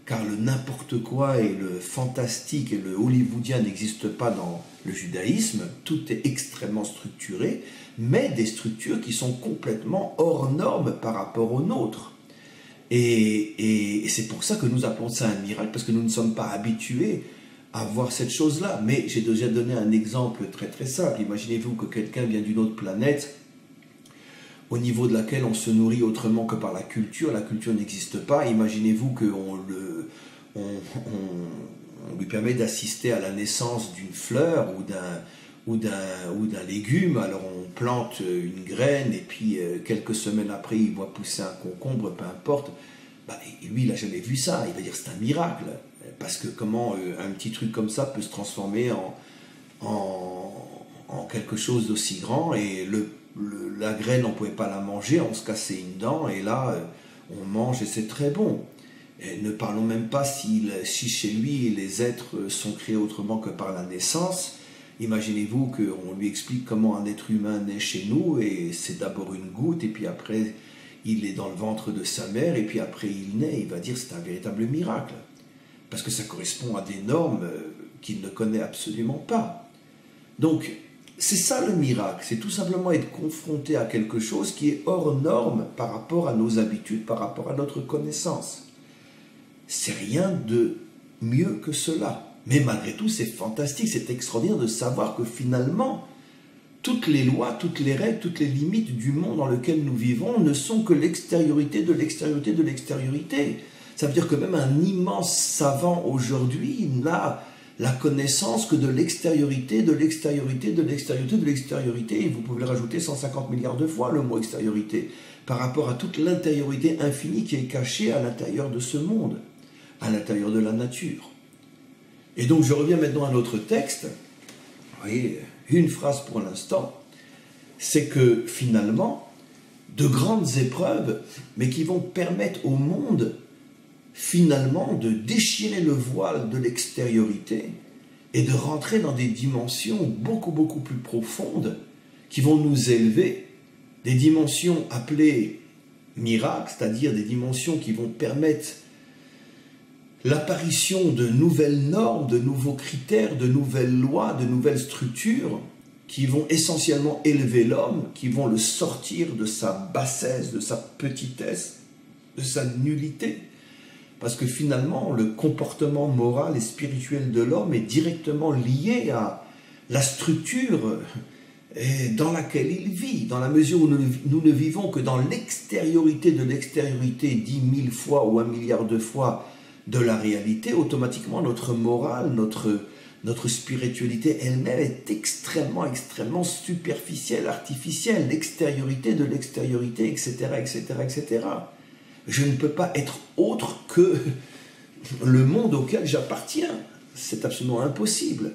car le n'importe quoi et le fantastique et le hollywoodien n'existent pas dans le judaïsme. Tout est extrêmement structuré, mais des structures qui sont complètement hors normes par rapport aux nôtres. Et c'est pour ça que nous appelons ça un miracle, parce que nous ne sommes pas habitués à voir cette chose-là. Mais j'ai déjà donné un exemple très très simple. Imaginez-vous que quelqu'un vient d'une autre planète, au niveau de laquelle on se nourrit autrement que par la culture n'existe pas. Imaginez-vous qu'on lui permet d'assister à la naissance d'une fleur ou d'un légume. Alors on plante une graine et puis quelques semaines après il voit pousser un concombre, peu importe. Lui il n'a jamais vu ça, il va dire c'est un miracle, parce que comment un petit truc comme ça peut se transformer en quelque chose d'aussi grand, et la graine on ne pouvait pas la manger, on se cassait une dent et là on mange et c'est très bon. Et ne parlons même pas si chez lui les êtres sont créés autrement que par la naissance. Imaginez-vous qu'on lui explique comment un être humain naît chez nous, et c'est d'abord une goutte, et puis après il est dans le ventre de sa mère, et puis après il naît, il va dire c'est un véritable miracle, parce que ça correspond à des normes qu'il ne connaît absolument pas. Donc c'est ça le miracle, c'est tout simplement être confronté à quelque chose qui est hors norme par rapport à nos habitudes, par rapport à notre connaissance. C'est rien de mieux que cela. Mais malgré tout, c'est fantastique, c'est extraordinaire de savoir que finalement, toutes les lois, toutes les règles, toutes les limites du monde dans lequel nous vivons ne sont que l'extériorité de l'extériorité de l'extériorité. Ça veut dire que même un immense savant aujourd'hui n'a la connaissance que de l'extériorité, de l'extériorité, de l'extériorité, de l'extériorité. Et vous pouvez le rajouter 150 milliards de fois, le mot extériorité, par rapport à toute l'intériorité infinie qui est cachée à l'intérieur de ce monde, à l'intérieur de la nature. Et donc je reviens maintenant à notre texte. Vous voyez, une phrase pour l'instant, c'est que finalement, de grandes épreuves, mais qui vont permettre au monde finalement de déchirer le voile de l'extériorité et de rentrer dans des dimensions beaucoup, beaucoup plus profondes qui vont nous élever, des dimensions appelées miracles, c'est-à-dire des dimensions qui vont permettre l'apparition de nouvelles normes, de nouveaux critères, de nouvelles lois, de nouvelles structures qui vont essentiellement élever l'homme, qui vont le sortir de sa bassesse, de sa petitesse, de sa nullité. Parce que finalement, le comportement moral et spirituel de l'homme est directement lié à la structure dans laquelle il vit, dans la mesure où nous ne vivons que dans l'extériorité de l'extériorité 10 000 fois ou 1 milliard de fois de la réalité, automatiquement notre morale, notre spiritualité elle-même est extrêmement, extrêmement superficielle, artificielle, l'extériorité de l'extériorité, etc., etc., etc. Je ne peux pas être autre que le monde auquel j'appartiens. C'est absolument impossible.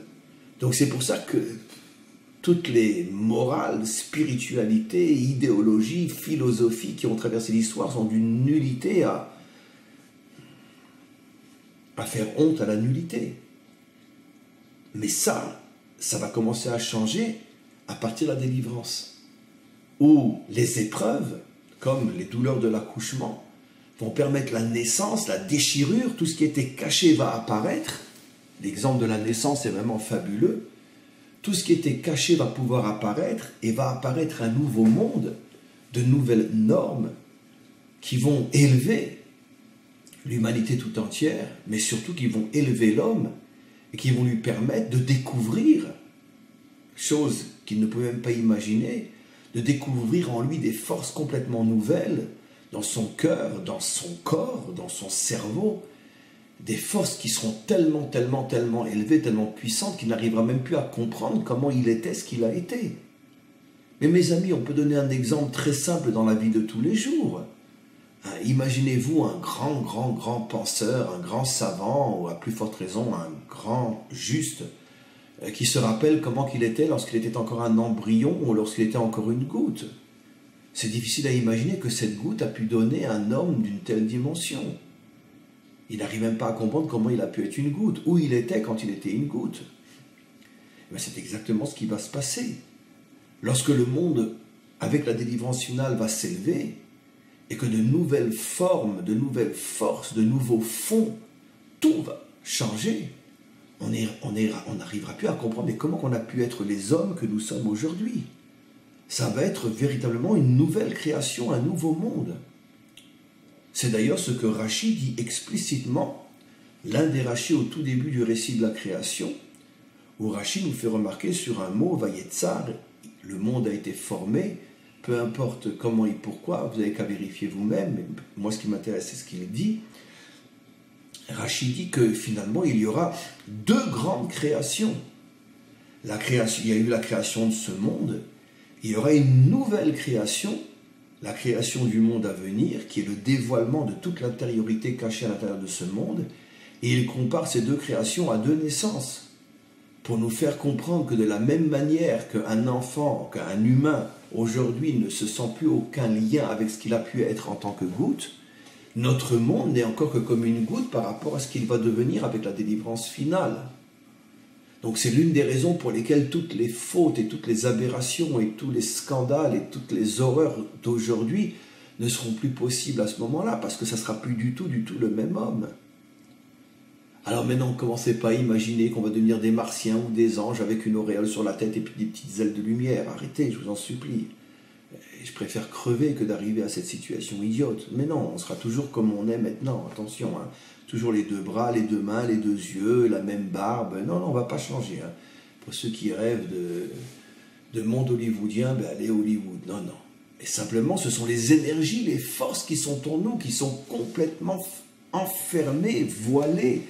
Donc c'est pour ça que toutes les morales, spiritualités, idéologies, philosophies qui ont traversé l'histoire sont d'une nullité à faire honte à la nullité. Mais ça va commencer à changer à partir de la délivrance, où les épreuves, comme les douleurs de l'accouchement, vont permettre la naissance, la déchirure, tout ce qui était caché va apparaître. L'exemple de la naissance est vraiment fabuleux. Tout ce qui était caché va pouvoir apparaître et va apparaître un nouveau monde, de nouvelles normes qui vont élever l'humanité tout entière, mais surtout qui vont élever l'homme et qui vont lui permettre de découvrir, chose qu'il ne pouvait même pas imaginer, de découvrir en lui des forces complètement nouvelles, dans son cœur, dans son corps, dans son cerveau, des forces qui seront tellement, tellement, tellement élevées, tellement puissantes qu'il n'arrivera même plus à comprendre comment il était ce qu'il a été. Mais mes amis, on peut donner un exemple très simple dans la vie de tous les jours. Imaginez-vous un grand, grand, grand penseur, un grand savant, ou à plus forte raison, un grand juste, qui se rappelle comment il était lorsqu'il était encore un embryon ou lorsqu'il était encore une goutte. C'est difficile à imaginer que cette goutte a pu donner un homme d'une telle dimension. Il n'arrive même pas à comprendre comment il a pu être une goutte, où il était quand il était une goutte. Mais c'est exactement ce qui va se passer. Lorsque le monde, avec la délivrance finale, va s'élever, et que de nouvelles formes, de nouvelles forces, de nouveaux fonds, tout va changer. On n'arrivera plus à comprendre mais comment on a pu être les hommes que nous sommes aujourd'hui. Ça va être véritablement une nouvelle création, un nouveau monde. C'est d'ailleurs ce que Rachi dit explicitement, l'un des Rachi au tout début du récit de la création, où Rachi nous fait remarquer sur un mot, Vayetzar, le monde a été formé, peu importe comment et pourquoi, vous n'avez qu'à vérifier vous-même, mais moi ce qui m'intéresse c'est ce qu'il dit. Rachi dit que finalement il y aura deux grandes créations. Il y a eu la création de ce monde, il y aura une nouvelle création, la création du monde à venir, qui est le dévoilement de toute l'intériorité cachée à l'intérieur de ce monde, et il compare ces deux créations à deux naissances, pour nous faire comprendre que de la même manière qu'un enfant, qu'un humain, aujourd'hui ne se sent plus aucun lien avec ce qu'il a pu être en tant que goutte, notre monde n'est encore que comme une goutte par rapport à ce qu'il va devenir avec la délivrance finale. Donc c'est l'une des raisons pour lesquelles toutes les fautes et toutes les aberrations et tous les scandales et toutes les horreurs d'aujourd'hui ne seront plus possibles à ce moment-là, parce que ça ne sera plus du tout le même homme. Alors maintenant, ne commencez pas à imaginer qu'on va devenir des martiens ou des anges avec une auréole sur la tête et puis des petites ailes de lumière. Arrêtez, je vous en supplie. Je préfère crever que d'arriver à cette situation idiote. Mais non, on sera toujours comme on est maintenant, attention. Hein. Toujours les deux bras, les deux mains, les deux yeux, la même barbe. Non, on ne va pas changer. Hein. Pour ceux qui rêvent de monde hollywoodien, allez à Hollywood. Non. Mais simplement, ce sont les énergies, les forces qui sont en nous, qui sont complètement enfermées, voilées.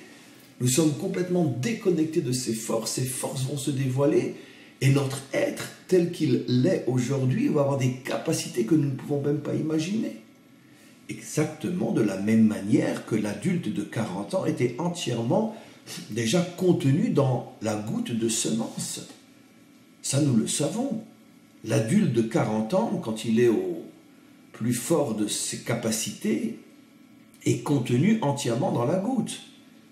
Nous sommes complètement déconnectés de ces forces vont se dévoiler et notre être tel qu'il l'est aujourd'hui va avoir des capacités que nous ne pouvons même pas imaginer. Exactement de la même manière que l'adulte de 40 ans était entièrement déjà contenu dans la goutte de semence. Ça, nous le savons. L'adulte de 40 ans, quand il est au plus fort de ses capacités, est contenu entièrement dans la goutte.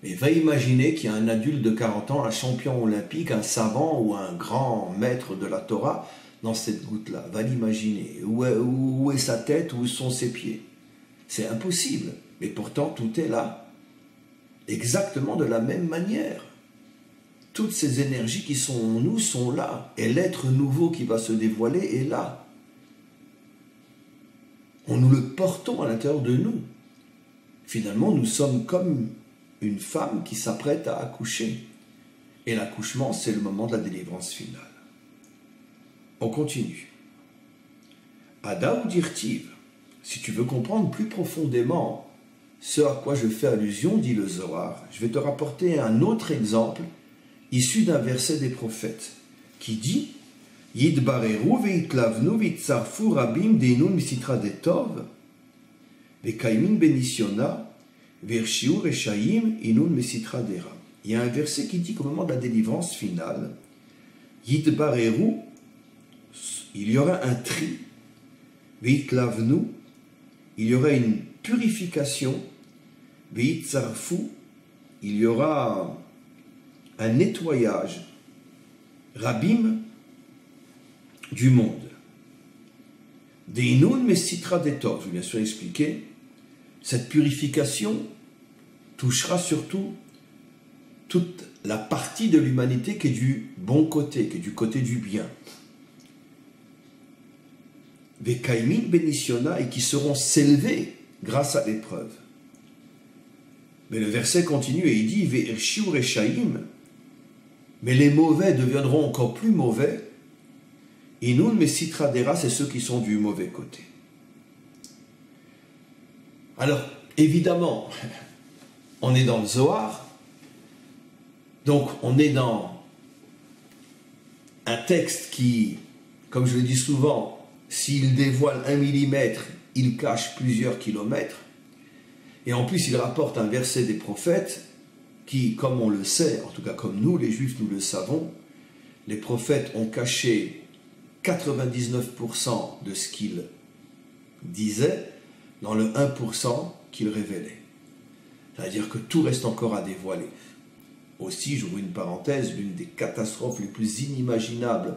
Mais va imaginer qu'il y a un adulte de 40 ans, un champion olympique, un savant ou un grand maître de la Torah dans cette goutte-là. Va l'imaginer. Où est sa tête, où sont ses pieds? C'est impossible. Mais pourtant, tout est là. Exactement de la même manière. Toutes ces énergies qui sont en nous sont là. Et l'être nouveau qui va se dévoiler est là. Nous le portons à l'intérieur de nous. Finalement, nous sommes comme une femme qui s'apprête à accoucher. Et l'accouchement, c'est le moment de la délivrance finale. On continue. Ada ou dirtiv, si tu veux comprendre plus profondément ce à quoi je fais allusion, dit le Zohar, je vais te rapporter un autre exemple issu d'un verset des prophètes qui dit Yidbareru veitlavnu vitsarfu rabim deinun misitra detov vekaimin benisiona vershiu reshaim inun misitra dera. Il y a un verset qui dit qu'au moment de la délivrance finale, Yidbareru, il y aura un tri, veitlavnu, il y aura une purification, veitsarfu, il y aura un nettoyage, rabim, du monde. Deinun mesitra detov, je vais bien sûr expliquer, cette purification touchera surtout toute la partie de l'humanité qui est du bon côté, qui est du côté du bien. Vekaimin benisiona, et qui seront s'élever grâce à l'épreuve. Mais le verset continue et il dit Ve'ershiu reshaim, mais les mauvais deviendront encore plus mauvais. Inun mesitra dera, c'est ceux qui sont du mauvais côté. Alors, évidemment, on est dans le Zohar, donc on est dans un texte qui, comme je le dis souvent, s'il dévoile 1 millimètre, il cache plusieurs kilomètres. Et en plus, il rapporte un verset des prophètes qui, comme on le sait, en tout cas comme nous, les Juifs, nous le savons, les prophètes ont caché 99% de ce qu'ils disaient dans le 1% qu'ils révélaient. C'est-à-dire que tout reste encore à dévoiler. Aussi, j'ouvre une parenthèse, l'une des catastrophes les plus inimaginables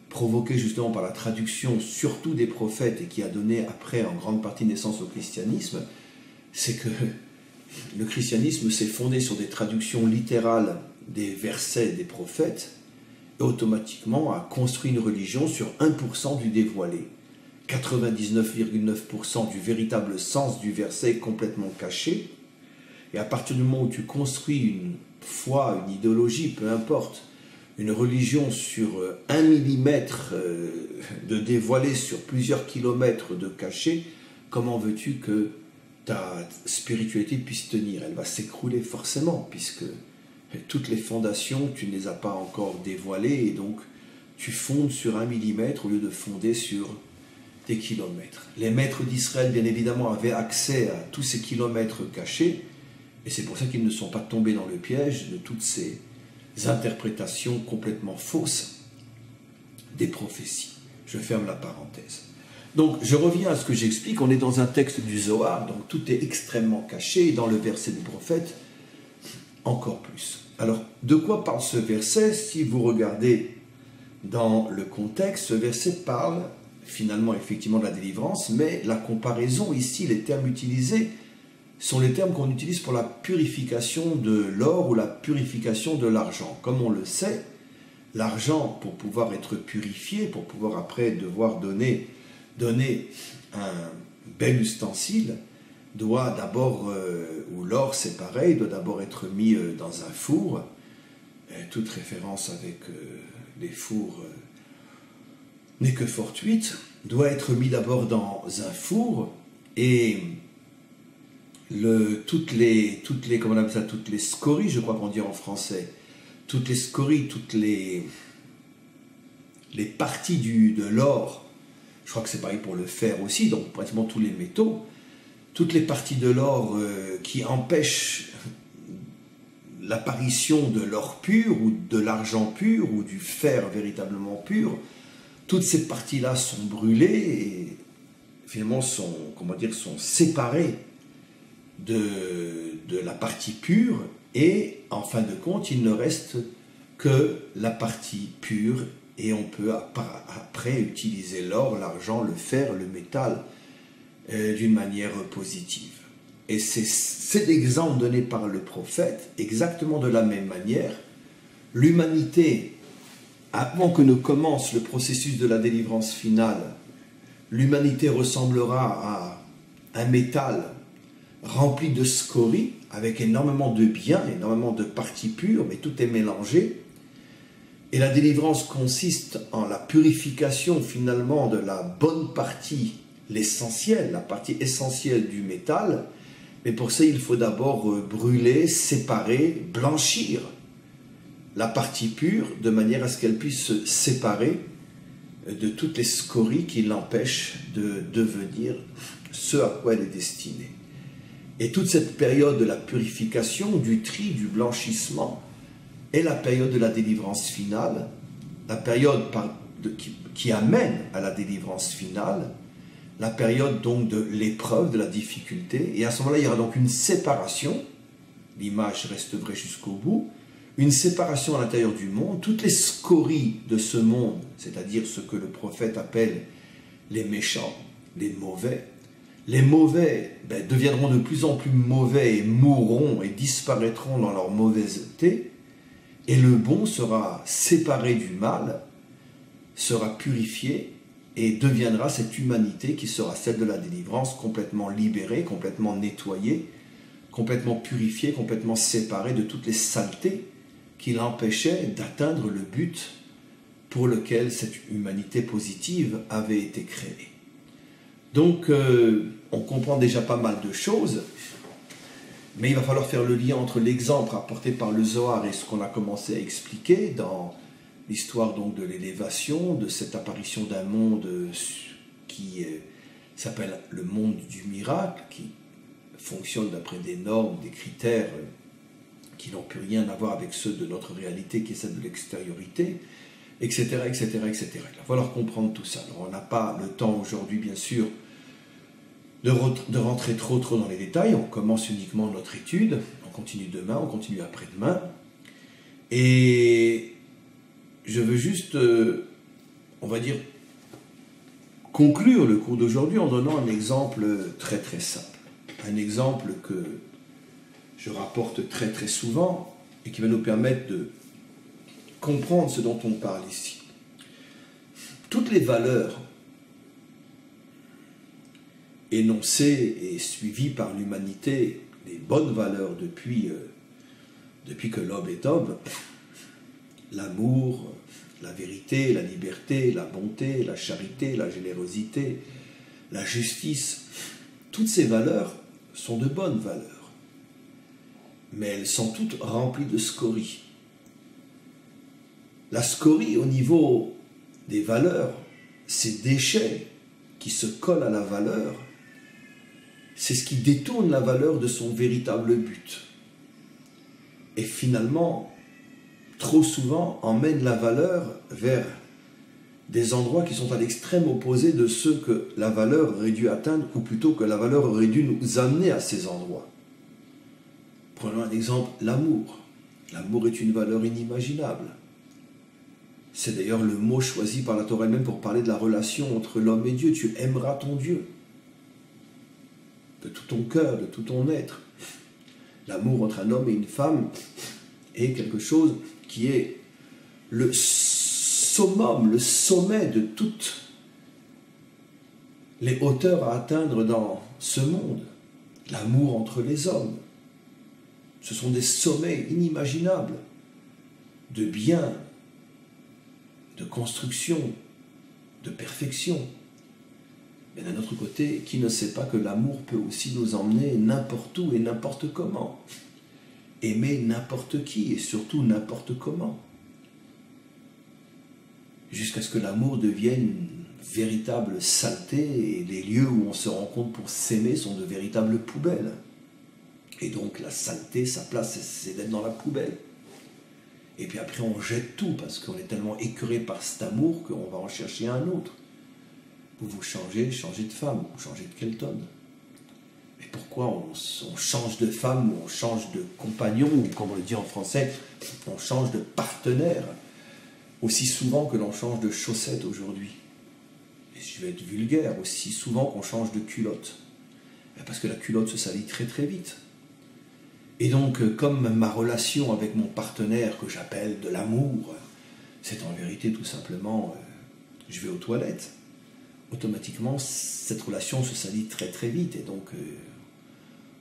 provoquées justement par la traduction, surtout des prophètes, et qui a donné après en grande partie naissance au christianisme, c'est que le christianisme s'est fondé sur des traductions littérales des versets des prophètes, et automatiquement a construit une religion sur 1% du dévoilé. 99,9% du véritable sens du verset est complètement caché. Et à partir du moment où tu construis une foi, une idéologie, peu importe, une religion sur 1 millimètre de dévoilé sur plusieurs kilomètres de caché, comment veux-tu que ta spiritualité puisse tenir? Elle va s'écrouler forcément, puisque toutes les fondations, tu ne les as pas encore dévoilées, et donc tu fondes sur 1 millimètre au lieu de fonder sur des kilomètres. Les maîtres d'Israël, bien évidemment, avaient accès à tous ces kilomètres cachés, et c'est pour ça qu'ils ne sont pas tombés dans le piège de toutes ces interprétations complètement fausses des prophéties. Je ferme la parenthèse. Donc, je reviens à ce que j'explique. On est dans un texte du Zohar, donc tout est extrêmement caché, et dans le verset du prophète, encore plus. Alors, de quoi parle ce verset? Si vous regardez dans le contexte, ce verset parle finalement effectivement de la délivrance, mais la comparaison ici, les termes utilisés, sont les termes qu'on utilise pour la purification de l'or ou la purification de l'argent. Comme on le sait, l'argent, pour pouvoir être purifié, pour pouvoir après devoir donner un bel ustensile, doit d'abord, ou l'or c'est pareil, doit d'abord être mis dans un four. Toute référence avec les fours n'est que fortuite, doit être mis d'abord dans un four, et toutes les comment on appelle ça, toutes les scories, je crois qu'on dit en français, toutes les scories, toutes les parties de l'or, je crois que c'est pareil pour le fer aussi, donc pratiquement tous les métaux, toutes les parties de l'or qui empêchent l'apparition de l'or pur ou de l'argent pur ou du fer véritablement pur, toutes ces parties-là sont brûlées et finalement sont séparées de la partie pure, et en fin de compte, il ne reste que la partie pure, et on peut après utiliser l'or, l'argent, le fer, le métal d'une manière positive. Et c'est l'exemple donné par le prophète, exactement de la même manière. L'humanité, avant que ne commence le processus de la délivrance finale, l'humanité ressemblera à un métal rempli de scories, avec énormément de biens, énormément de parties pures, mais tout est mélangé. Et la délivrance consiste en la purification finalement de la bonne partie, l'essentiel, la partie essentielle du métal. Mais pour ça, il faut d'abord brûler, séparer, blanchir la partie pure, de manière à ce qu'elle puisse se séparer de toutes les scories qui l'empêchent de devenir ce à quoi elle est destinée. Et toute cette période de la purification, du tri, du blanchissement, est la période de la délivrance finale, la période qui amène à la délivrance finale, la période donc de l'épreuve, de la difficulté. Et à ce moment-là, il y aura donc une séparation, l'image reste vraie jusqu'au bout, une séparation à l'intérieur du monde. Toutes les scories de ce monde, c'est-à-dire ce que le prophète appelle les méchants, les mauvais deviendront de plus en plus mauvais et mourront et disparaîtront dans leur mauvaiseté, et le bon sera séparé du mal, sera purifié et deviendra cette humanité qui sera celle de la délivrance, complètement libérée, complètement nettoyée, complètement purifiée, complètement séparée de toutes les saletés qui l'empêchaient d'atteindre le but pour lequel cette humanité positive avait été créée. Donc, on comprend déjà pas mal de choses, mais il va falloir faire le lien entre l'exemple rapporté par le Zohar et ce qu'on a commencé à expliquer dans l'histoire donc de l'élévation, de cette apparition d'un monde qui s'appelle le monde du miracle, qui fonctionne d'après des normes, des critères qui n'ont plus rien à voir avec ceux de notre réalité, qui est celle de l'extériorité, etc., etc., etc. Il va falloir comprendre tout ça. Alors, on n'a pas le temps aujourd'hui, bien sûr, de rentrer trop dans les détails. On commence uniquement notre étude, on continue demain, on continue après-demain. Et je veux juste, on va dire, conclure le cours d'aujourd'hui en donnant un exemple très très simple. Un exemple que je rapporte très très souvent et qui va nous permettre de comprendre ce dont on parle ici. Toutes les valeurs énoncées et suivies par l'humanité, les bonnes valeurs depuis que l'homme est homme, l'amour, la vérité, la liberté, la bonté, la charité, la générosité, la justice, toutes ces valeurs sont de bonnes valeurs, mais elles sont toutes remplies de scories. La scorie au niveau des valeurs, ces déchets qui se collent à la valeur, c'est ce qui détourne la valeur de son véritable but. Et finalement, trop souvent, emmène la valeur vers des endroits qui sont à l'extrême opposé de ceux que la valeur aurait dû atteindre, ou plutôt que la valeur aurait dû nous amener à ces endroits. Prenons un exemple, l'amour. L'amour est une valeur inimaginable. C'est d'ailleurs le mot choisi par la Torah elle-même pour parler de la relation entre l'homme et Dieu. Tu aimeras ton Dieu de tout ton cœur, de tout ton être. L'amour entre un homme et une femme est quelque chose qui est le summum, le sommet de toutes les hauteurs à atteindre dans ce monde. L'amour entre les hommes. Ce sont des sommets inimaginables de bien, de construction, de perfection. Mais d'un autre côté, qui ne sait pas que l'amour peut aussi nous emmener n'importe où et n'importe comment? Aimer n'importe qui et surtout n'importe comment. Jusqu'à ce que l'amour devienne une véritable saleté et les lieux où on se rencontre pour s'aimer sont de véritables poubelles. Et donc la saleté, sa place, c'est d'être dans la poubelle. Et puis après on jette tout parce qu'on est tellement écœuré par cet amour qu'on va en chercher un autre. Vous changez de femme, vous changez de Kelton. Mais pourquoi on change de femme, ou on change de compagnon, ou comme on le dit en français, on change de partenaire, aussi souvent que l'on change de chaussettes aujourd'hui. Et je vais être vulgaire, aussi souvent qu'on change de culotte. Parce que la culotte se salit très très vite. Et donc, comme ma relation avec mon partenaire, que j'appelle de l'amour, c'est en vérité tout simplement, je vais aux toilettes, automatiquement, cette relation se salit très très vite. Et donc,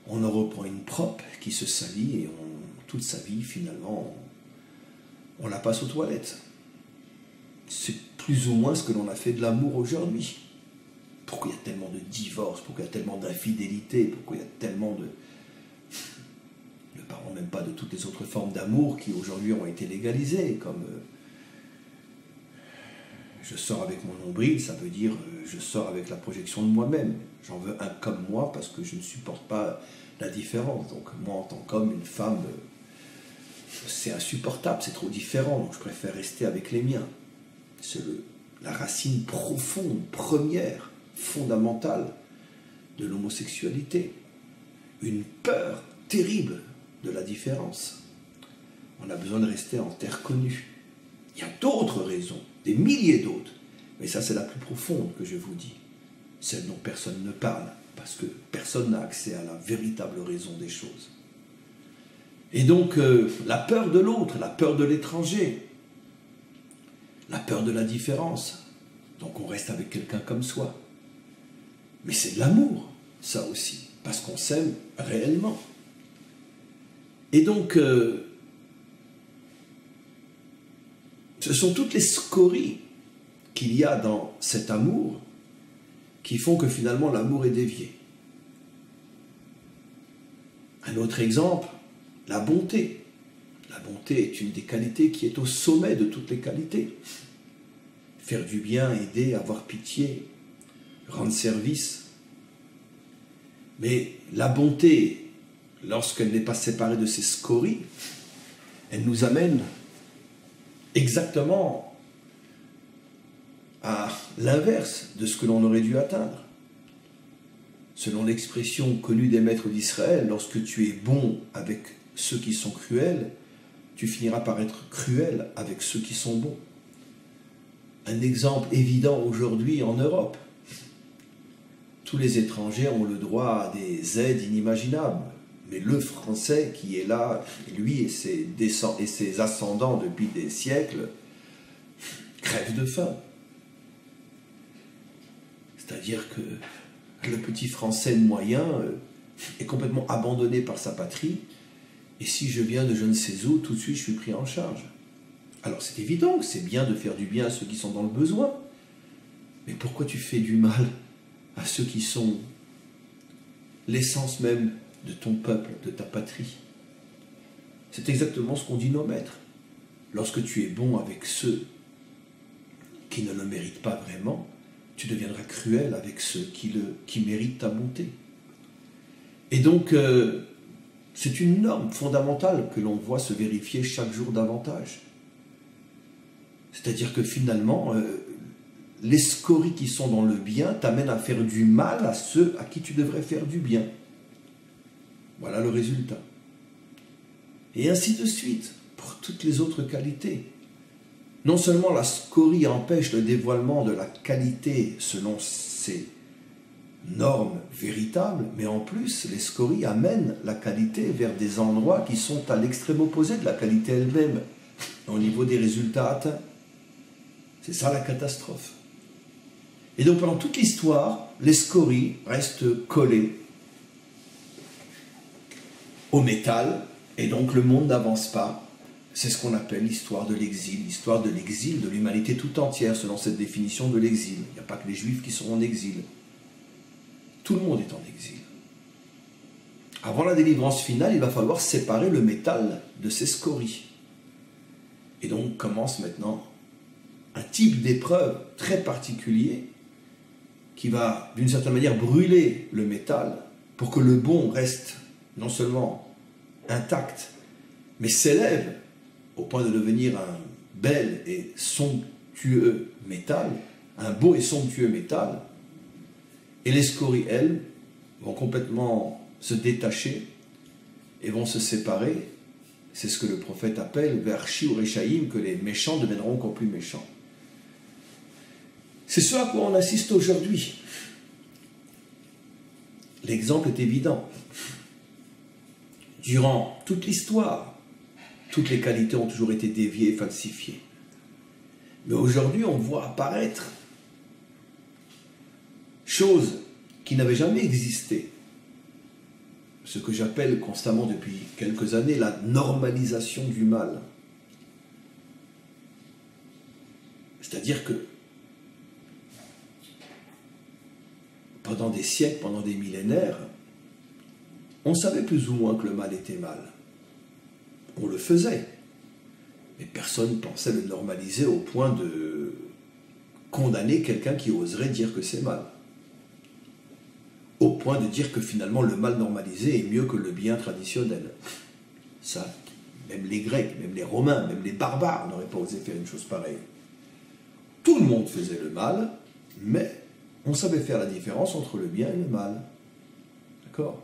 on en reprend une propre qui se salit et toute sa vie, finalement, on la passe aux toilettes. C'est plus ou moins ce que l'on a fait de l'amour aujourd'hui. Pourquoi il y a tellement de divorces, pourquoi il y a tellement d'infidélité, pourquoi il y a tellement de... Ne parlons même pas de toutes les autres formes d'amour qui aujourd'hui ont été légalisées, comme je sors avec mon nombril, ça veut dire je sors avec la projection de moi-même. J'en veux un comme moi parce que je ne supporte pas la différence. Donc moi en tant qu'homme, une femme, c'est insupportable, c'est trop différent, donc je préfère rester avec les miens. C'est la racine profonde, première, fondamentale de l'homosexualité. Une peur terrible de la différence. On a besoin de rester en terre connue. Il y a d'autres raisons, des milliers d'autres, mais ça c'est la plus profonde que je vous dis, celle dont personne ne parle, parce que personne n'a accès à la véritable raison des choses. Et donc la peur de l'autre, la peur de l'étranger, la peur de la différence, donc on reste avec quelqu'un comme soi. Mais c'est de l'amour, ça aussi, parce qu'on s'aime réellement. Et donc, ce sont toutes les scories qu'il y a dans cet amour qui font que finalement l'amour est dévié. Un autre exemple, la bonté. La bonté est une des qualités qui est au sommet de toutes les qualités. Faire du bien, aider, avoir pitié, rendre service. Mais la bonté, lorsqu'elle n'est pas séparée de ses scories, elle nous amène exactement à l'inverse de ce que l'on aurait dû atteindre. Selon l'expression connue des maîtres d'Israël, lorsque tu es bon avec ceux qui sont cruels, tu finiras par être cruel avec ceux qui sont bons. Un exemple évident aujourd'hui en Europe. Tous les étrangers ont le droit à des aides inimaginables. Mais le Français qui est là, lui et ses ascendants depuis des siècles, crève de faim. C'est-à-dire que le petit Français moyen est complètement abandonné par sa patrie, et si je viens de je ne sais où, tout de suite je suis pris en charge. Alors c'est évident que c'est bien de faire du bien à ceux qui sont dans le besoin, mais pourquoi tu fais du mal à ceux qui sont l'essence même de ton peuple, de ta patrie? C'est exactement ce qu'ont dit nos maîtres. Lorsque tu es bon avec ceux qui ne le méritent pas vraiment, tu deviendras cruel avec ceux qui méritent ta bonté. Et donc, c'est une norme fondamentale que l'on voit se vérifier chaque jour davantage. C'est-à-dire que finalement, les scories qui sont dans le bien t'amènent à faire du mal à ceux à qui tu devrais faire du bien. Voilà le résultat. Et ainsi de suite, pour toutes les autres qualités. Non seulement la scorie empêche le dévoilement de la qualité selon ses normes véritables, mais en plus, les scories amènent la qualité vers des endroits qui sont à l'extrême opposé de la qualité elle-même, au niveau des résultats atteints. C'est ça la catastrophe. Et donc pendant toute l'histoire, les scories restent collées au métal, et donc le monde n'avance pas. C'est ce qu'on appelle l'histoire de l'exil de l'humanité tout entière, selon cette définition de l'exil. Il n'y a pas que les Juifs qui sont en exil. Tout le monde est en exil. Avant la délivrance finale, il va falloir séparer le métal de ses scories. Et donc commence maintenant un type d'épreuve très particulier qui va, d'une certaine manière, brûler le métal pour que le bon reste non seulement intact, mais s'élève au point de devenir un bel et somptueux métal, un beau et somptueux métal. Et les scories, elles, vont complètement se détacher et vont se séparer. C'est ce que le prophète appelle Vershi ou Rechaïm, que les méchants deviendront encore plus méchants. C'est ce à quoi on assiste aujourd'hui. L'exemple est évident. Durant toute l'histoire, toutes les qualités ont toujours été déviées et falsifiées. Mais aujourd'hui, on voit apparaître choses qui n'avaient jamais existé. Ce que j'appelle constamment depuis quelques années la normalisation du mal. C'est-à-dire que pendant des siècles, pendant des millénaires, on savait plus ou moins que le mal était mal. On le faisait. Mais personne ne pensait le normaliser au point de condamner quelqu'un qui oserait dire que c'est mal. Au point de dire que finalement le mal normalisé est mieux que le bien traditionnel. Ça, même les Grecs, même les Romains, même les barbares n'auraient pas osé faire une chose pareille. Tout le monde faisait le mal, mais on savait faire la différence entre le bien et le mal. D'accord ?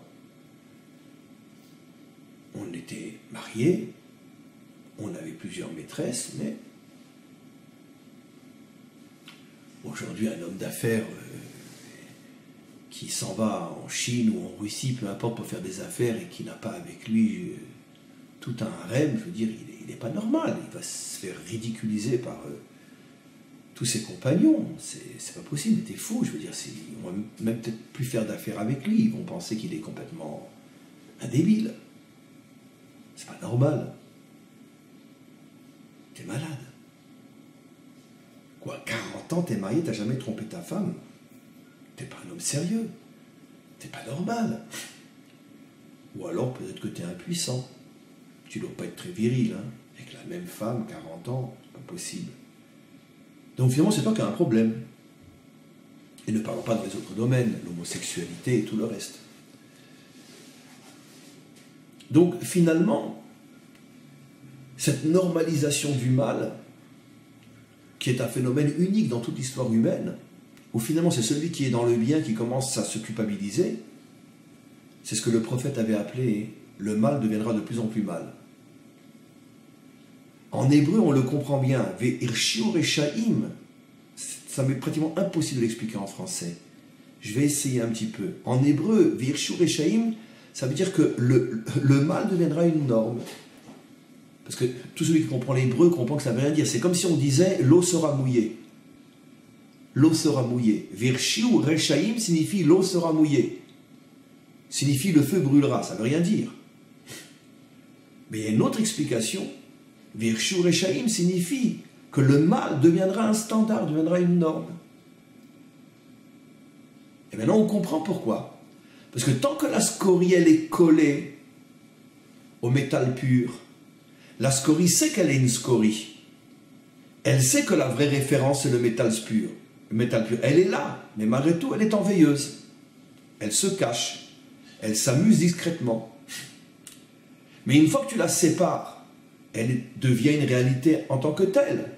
On était mariés, on avait plusieurs maîtresses, mais aujourd'hui, un homme d'affaires qui s'en va en Chine ou en Russie, peu importe, pour faire des affaires et qui n'a pas avec lui tout un harem, je veux dire, il n'est pas normal. Il va se faire ridiculiser par tous ses compagnons. C'est pas possible, mais t'es fou. Je veux dire, ils vont même peut-être plus faire d'affaires avec lui. Ils vont penser qu'il est complètement un débile. C'est pas normal. T'es malade. Quoi, 40 ans, t'es marié, t'as jamais trompé ta femme? T'es pas un homme sérieux. T'es pas normal. Ou alors peut-être que t'es impuissant. Tu dois pas être très viril, hein. Avec la même femme, 40 ans, c'est pas possible. Donc finalement, c'est toi qui as un problème. Et ne parlons pas dans les autres domaines, l'homosexualité et tout le reste. Donc finalement, cette normalisation du mal, qui est un phénomène unique dans toute l'histoire humaine, où finalement c'est celui qui est dans le bien qui commence à se culpabiliser, c'est ce que le prophète avait appelé « le mal deviendra de plus en plus mal ». En hébreu, on le comprend bien, « ve'irshio rechaim », ça m'est pratiquement impossible de l'expliquer en français. Je vais essayer un petit peu. En hébreu, « ve'irshio rechaim », ça veut dire que le mal deviendra une norme. Parce que tout celui qui comprend l'hébreu comprend que ça ne veut rien dire. C'est comme si on disait « l'eau sera mouillée ». L'eau sera mouillée. Virshiu Rechaim signifie l'eau sera mouillée. Signifie le feu brûlera. Ça ne veut rien dire. Mais il y a une autre explication. Virshiu Rechaim signifie que le mal deviendra un standard, deviendra une norme. Et maintenant on comprend pourquoi. Parce que tant que la scorie elle est collée au métal pur, la scorie sait qu'elle est une scorie. Elle sait que la vraie référence c'est le métal pur. Le métal pur, elle est là, mais malgré tout, elle est en veilleuse. Elle se cache. Elle s'amuse discrètement. Mais une fois que tu la sépares, elle devient une réalité en tant que telle.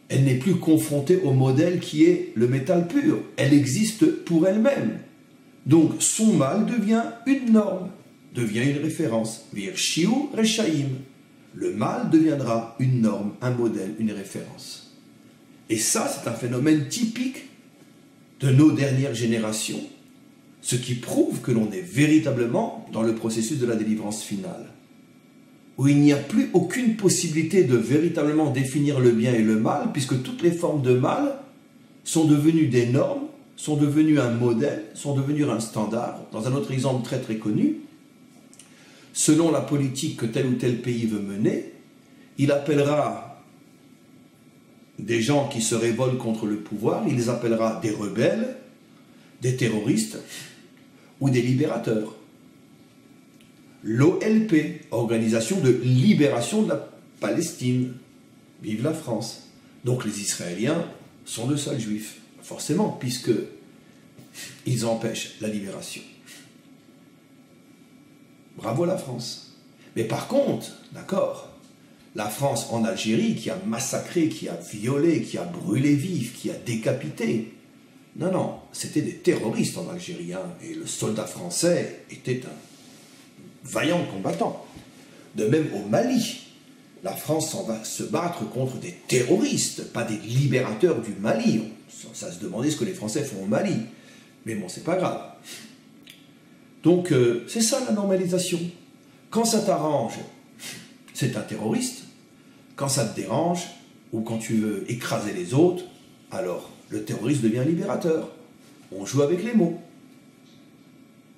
Elle n'est plus confrontée au modèle qui est le métal pur. Elle existe pour elle-même. Donc, son mal devient une norme, devient une référence. Virshiu Rechaim. Le mal deviendra une norme, un modèle, une référence. Et ça, c'est un phénomène typique de nos dernières générations, ce qui prouve que l'on est véritablement dans le processus de la délivrance finale, où il n'y a plus aucune possibilité de véritablement définir le bien et le mal, puisque toutes les formes de mal sont devenues des normes, sont devenues un modèle, sont devenues un standard. Dans un autre exemple très très connu, selon la politique que tel ou tel pays veut mener, il appellera des gens qui se révoltent contre le pouvoir, il les appellera des rebelles, des terroristes ou des libérateurs. L'OLP, Organisation de libération de la Palestine, vive la France. Donc les Israéliens sont de sales juifs, forcément, puisque ils empêchent la libération. Bravo la France. Mais par contre, d'accord, la France en Algérie qui a massacré, qui a violé, qui a brûlé vif, qui a décapité Non, non, c'était des terroristes en Algérie, hein, et le soldat français était un vaillant combattant. De même au Mali, la France s'en va se battre contre des terroristes, pas des libérateurs du Mali. Ça se demandait ce que les Français font au Mali. Mais bon, c'est pas grave. Donc, c'est ça la normalisation. Quand ça t'arrange, c'est un terroriste. Quand ça te dérange, ou quand tu veux écraser les autres, alors le terroriste devient libérateur. On joue avec les mots.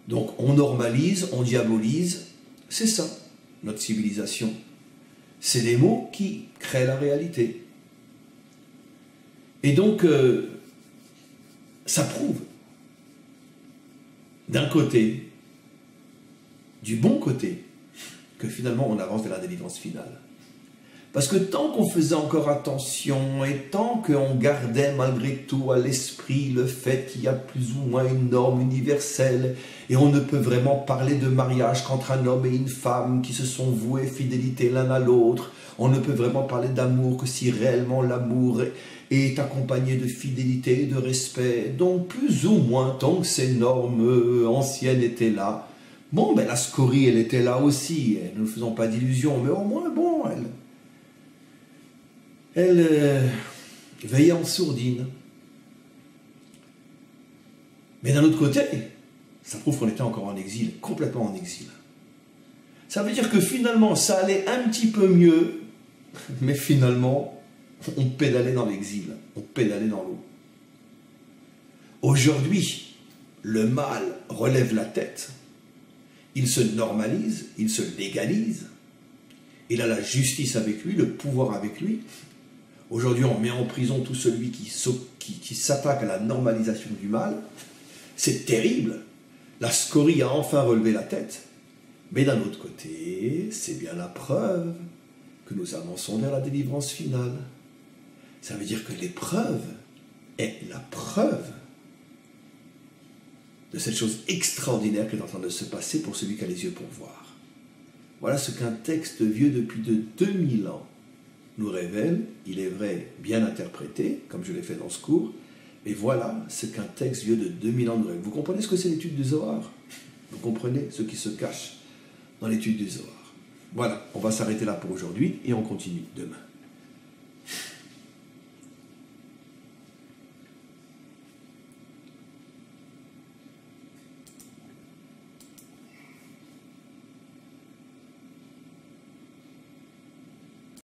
Donc, on normalise, on diabolise. C'est ça, notre civilisation. C'est les mots qui créent la réalité. Et donc, ça prouve, d'un côté, du bon côté, que finalement on avance vers la délivrance finale. Parce que tant qu'on faisait encore attention et tant qu'on gardait malgré tout à l'esprit le fait qu'il y a plus ou moins une norme universelle et on ne peut vraiment parler de mariage qu'entre un homme et une femme qui se sont voués fidélité l'un à l'autre, on ne peut vraiment parler d'amour que si réellement l'amour est accompagné de fidélité et de respect. Donc plus ou moins tant que ces normes anciennes étaient là, bon ben la scorie elle était là aussi, ne nous faisons pas d'illusions, mais au moins bon elle veillait en sourdine. Mais d'un autre côté, ça prouve qu'on était encore en exil, complètement en exil. Ça veut dire que finalement, ça allait un petit peu mieux, mais finalement, on pédalait dans l'exil, on pédalait dans l'eau. Aujourd'hui, le mal relève la tête, il se normalise, il se légalise, il a la justice avec lui, le pouvoir avec lui. Aujourd'hui, on met en prison tout celui qui s'attaque à la normalisation du mal. C'est terrible. La scorie a enfin relevé la tête. Mais d'un autre côté, c'est bien la preuve que nous avançons vers la délivrance finale. Ça veut dire que l'épreuve est la preuve de cette chose extraordinaire qui est en train de se passer pour celui qui a les yeux pour voir. Voilà ce qu'un texte vieux depuis de 2000 ans nous révèle. Il est vrai, bien interprété, comme je l'ai fait dans ce cours, mais voilà ce qu'un texte vieux de 2000 ans nous révèle. Vous comprenez ce que c'est l'étude du Zohar? Vous comprenez ce qui se cache dans l'étude du Zohar? Voilà, on va s'arrêter là pour aujourd'hui et on continue demain.